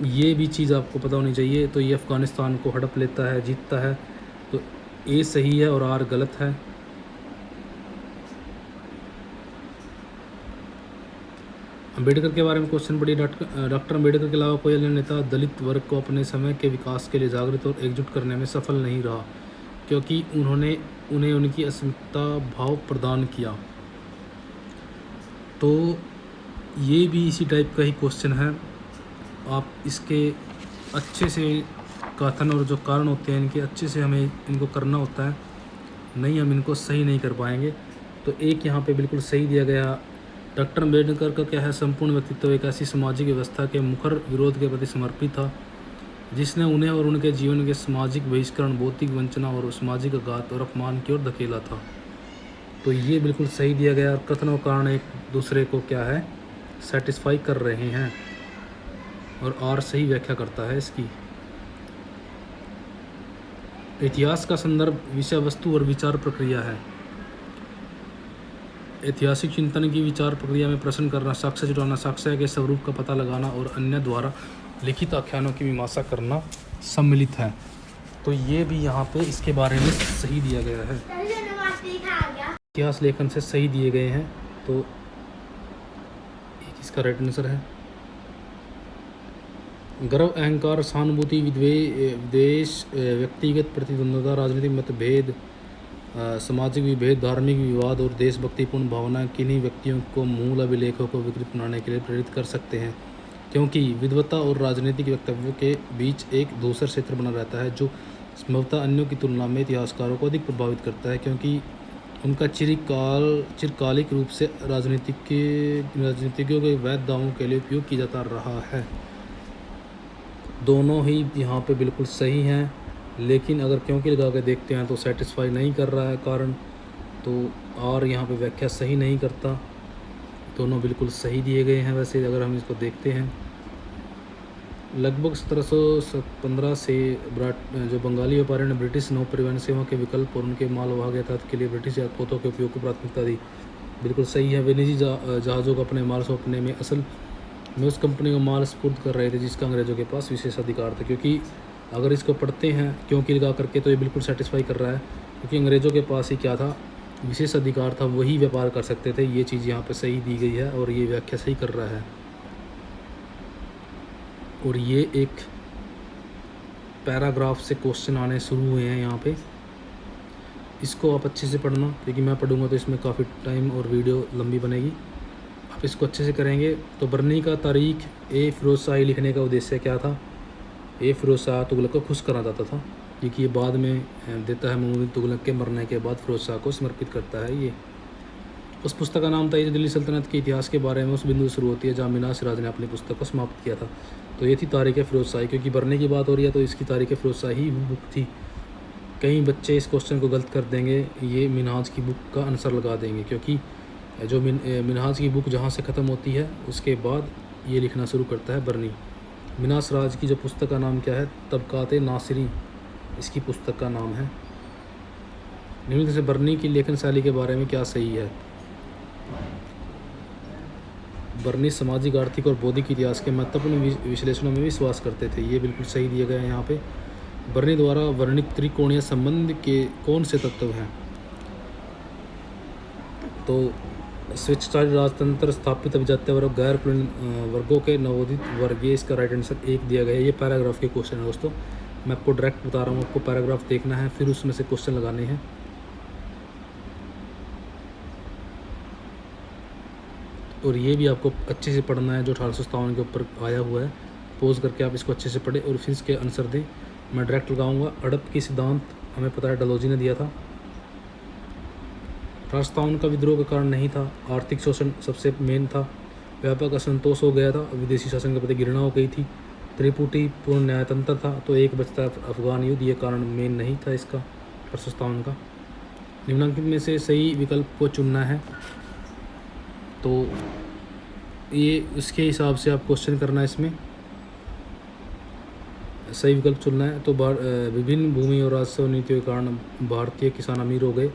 ये भी चीज़ आपको पता होनी चाहिए। तो ये अफ़गानिस्तान को हड़प लेता है, जीतता है। तो ए सही है और आर गलत है। अम्बेडकर के बारे में क्वेश्चन पढ़िए। डॉक्टर अम्बेडकर के अलावा कोई अन्य नेता दलित वर्ग को अपने समय के विकास के लिए जागृत और एकजुट करने में सफल नहीं रहा, क्योंकि उन्होंने उन्हें उनकी अस्मिता भाव प्रदान किया। तो ये भी इसी टाइप का ही क्वेश्चन है। आप इसके अच्छे से कथन और जो कारण होते हैं इनके अच्छे से हमें इनको करना होता है, नहीं हम इनको सही नहीं कर पाएंगे। तो एक यहाँ पे बिल्कुल सही दिया गया। डॉक्टर अम्बेडकर का क्या है, संपूर्ण व्यक्तित्व एक ऐसी सामाजिक व्यवस्था के मुखर विरोध के प्रति समर्पित था जिसने उन्हें और उनके जीवन के सामाजिक बहिष्करण, भौतिक वंचना और सामाजिक आघात और अपमान की ओर धकेला था। तो ये बिल्कुल सही दिया गया। और कथन और कारण एक दूसरे को क्या है, सेटिस्फाई कर रहे हैं और आर सही व्याख्या करता है इसकी। इतिहास का संदर्भ विषय वस्तु और विचार प्रक्रिया है। ऐतिहासिक चिंतन की विचार प्रक्रिया में प्रश्न करना, साक्ष्य जुटाना, साक्ष्य के स्वरूप का पता लगाना और अन्य द्वारा लिखित आख्यानों की मीमांसा करना सम्मिलित है। तो ये भी यहाँ पे इसके बारे में सही दिया गया है। इतिहास लेखन से सही दिए गए हैं। तो एक इसका राइट आंसर है। गर्व, अहंकार, सहानुभूति, विद्वेष, व्यक्तिगत प्रतिद्वंद्विता, राजनीतिक मतभेद, सामाजिक विभेद, धार्मिक विवाद और देशभक्तिपूर्ण भावना किन्हीं व्यक्तियों को मूल अभिलेखों को विकृत बनाने के लिए प्रेरित कर सकते हैं, क्योंकि विद्वता और राजनीतिक वक्तव्यों के बीच एक धूसर क्षेत्र बना रहता है जो संभवतः अन्यों की तुलना में इतिहासकारों को अधिक प्रभावित करता है, क्योंकि उनका चिरकालिक रूप से राजनीतिज्ञों के वैध दावों के लिए उपयोग किया जाता रहा है। दोनों ही यहाँ पे बिल्कुल सही हैं, लेकिन अगर क्योंकि लगा के देखते हैं तो सेटिस्फाई नहीं कर रहा है कारण, तो और यहाँ पे व्याख्या सही नहीं करता। दोनों बिल्कुल सही दिए गए हैं। वैसे अगर हम इसको देखते हैं, लगभग 1715 से जो बंगाली व्यापारियों ने ब्रिटिश नौ परिवहन सेवा के विकल्प और उनके माल वाहक यातायात के लिए ब्रिटिश पोतों के उपयोग को प्राथमिकता दी। बिल्कुल सही है। वे निजी जहाज़ों को अपने माल सौंपने में असल में उस कंपनी को माल स्पुर्द कर रहे थे जिसका अंग्रेज़ों के पास विशेष अधिकार था। क्योंकि अगर इसको पढ़ते हैं क्योंकि लगा करके तो ये बिल्कुल सेटिस्फाई कर रहा है, क्योंकि अंग्रेज़ों के पास ही क्या था, विशेष अधिकार था, वही व्यापार कर सकते थे। ये चीज़ यहाँ पे सही दी गई है और ये व्याख्या सही कर रहा है। और ये एक पैराग्राफ से क्वेश्चन आने शुरू हुए हैं यहाँ पे, इसको आप अच्छे से पढ़ना, क्योंकि मैं पढ़ूंगा तो इसमें काफ़ी टाइम और वीडियो लंबी बनेगी। आप इसको अच्छे से करेंगे। तो बरनी का तारीख ए फिरोज शाही लिखने का उद्देश्य क्या था? ए फिरोज शाह तुगलक को खुश करना चाहता था, क्योंकि ये बाद में देता है महमूद तुगलक के मरने के बाद फिरोज शाह को समर्पित करता है। ये उस पुस्तक का नाम था ये, दिल्ली सल्तनत के इतिहास के बारे में उस बिंदु से शुरू होती है जहाँ मीनार सिराज ने अपनी पुस्तक को समाप्त किया था। तो ये थी तारीख़ फिरोज शाही, क्योंकि बरनी की बात हो रही है तो इसकी तारीख़ फिरोज शाही बुक थी। कई बच्चे इस क्वेश्चन को गलत कर देंगे, ये मिनहाज की बुक का आंसर लगा देंगे, क्योंकि जो मिनहाज की बुक जहाँ से ख़त्म होती है उसके बाद ये लिखना शुरू करता है बरनी। मीनार सिराज की जो पुस्तक का नाम क्या है? तबकात नासिरी इसकी पुस्तक का नाम है। निम्न से बरनी की लेखन शैली के बारे में क्या सही है? बरनी सामाजिक, आर्थिक और बौद्धिक इतिहास के महत्वपूर्ण विश्लेषणों में विश्वास करते थे। ये बिल्कुल सही दिया गया है यहाँ पे। बरनी द्वारा वर्णित त्रिकोणीय संबंध के कौन से तत्व हैं? तो स्वेच्छाचारी राजतंत्र, स्थापित अभिजात्य वर्ग, गैर कुलीन वर्गों के नवोदित वर्ग, ये इसका राइट आंसर एक दिया गया है। ये पैराग्राफ के क्वेश्चन है दोस्तों, मैं आपको डायरेक्ट बता रहा हूँ, आपको पैराग्राफ देखना है फिर उसमें से क्वेश्चन लगाने हैं। और ये भी आपको अच्छे से पढ़ना है जो 1857 के ऊपर आया हुआ है। पोज करके आप इसको अच्छे से पढ़ें और फिर इसके आंसर दें। मैं डायरेक्ट लगाऊंगा। हड़प की सिद्धांत हमें पता है डलहौजी ने दिया था। 1857 का विद्रोह का कारण नहीं था, आर्थिक शोषण सबसे मेन था। व्यापक असंतोष हो गया था, विदेशी शासन के प्रति घृणा हो गई थी। त्रिपुटी पूर्ण न्यायतंत्र था, तो एक बचता अफगान युद्ध, ये कारण मेन नहीं था इसका 1857 का। निम्नलिखित में से सही विकल्प को चुनना है, तो ये उसके हिसाब से आप क्वेश्चन करना है। इसमें सही विकल्प चुनना है। तो विभिन्न भूमि और राजस्व नीतियों के कारण भारतीय किसान अमीर हो गए,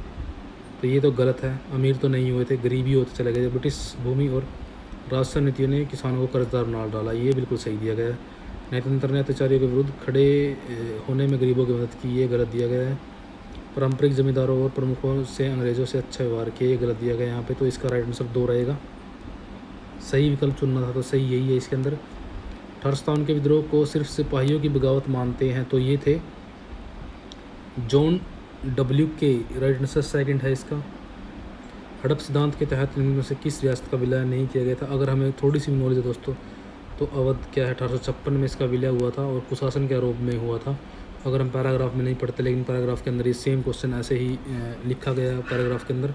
तो ये तो गलत है। अमीर तो नहीं हुए थे, गरीबी होते चले गए। ब्रिटिश भूमि और राजस्व नीतियों ने किसानों को कर्जदार बना डाला, ये बिल्कुल सही दिया गया है। न्यायतंत्र ने अत्याचारियों के विरुद्ध खड़े होने में गरीबों की मदद की, ये गलत दिया गया है। पारंपरिक जमींदारों और प्रमुखों से अंग्रेज़ों से अच्छा व्यवहार किया, ये गलत दिया गया यहाँ पे। तो इसका राइट आंसर 2 रहेगा। सही विकल्प चुनना था, तो सही यही है इसके अंदर। 1857 के विद्रोह को सिर्फ सिपाहियों की बगावत मानते हैं, तो ये थे जॉन डब्ल्यू के, राइट आंसर सेकंड है इसका। हड़प सिद्धांत के तहत इनमें से किस रियासत का विलय नहीं किया गया था? अगर हमें थोड़ी सी नॉलेज है दोस्तों, तो अवध क्या है 1856 में इसका विलय हुआ था और कुशासन के आरोप में हुआ था। अगर हम पैराग्राफ में नहीं पढ़ते, लेकिन पैराग्राफ के अंदर ये सेम क्वेश्चन ऐसे ही लिखा गया है पैराग्राफ के अंदर।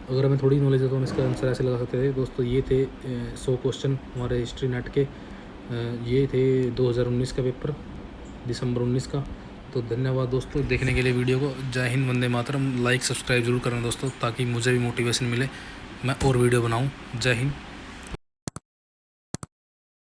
अगर हमें थोड़ी नॉलेज है तो हम इसका आंसर ऐसे लगा सकते थे दोस्तों। ये थे 100 क्वेश्चन हमारे हिस्ट्री नेट के, ये थे 2019 का पेपर, दिसंबर 19 का। तो धन्यवाद दोस्तों देखने के लिए वीडियो को। जय हिंद, वंदे मातरम। लाइक सब्सक्राइब जरूर करना दोस्तों, ताकि मुझे भी मोटिवेशन मिले, मैं और वीडियो बनाऊं। जय हिंद।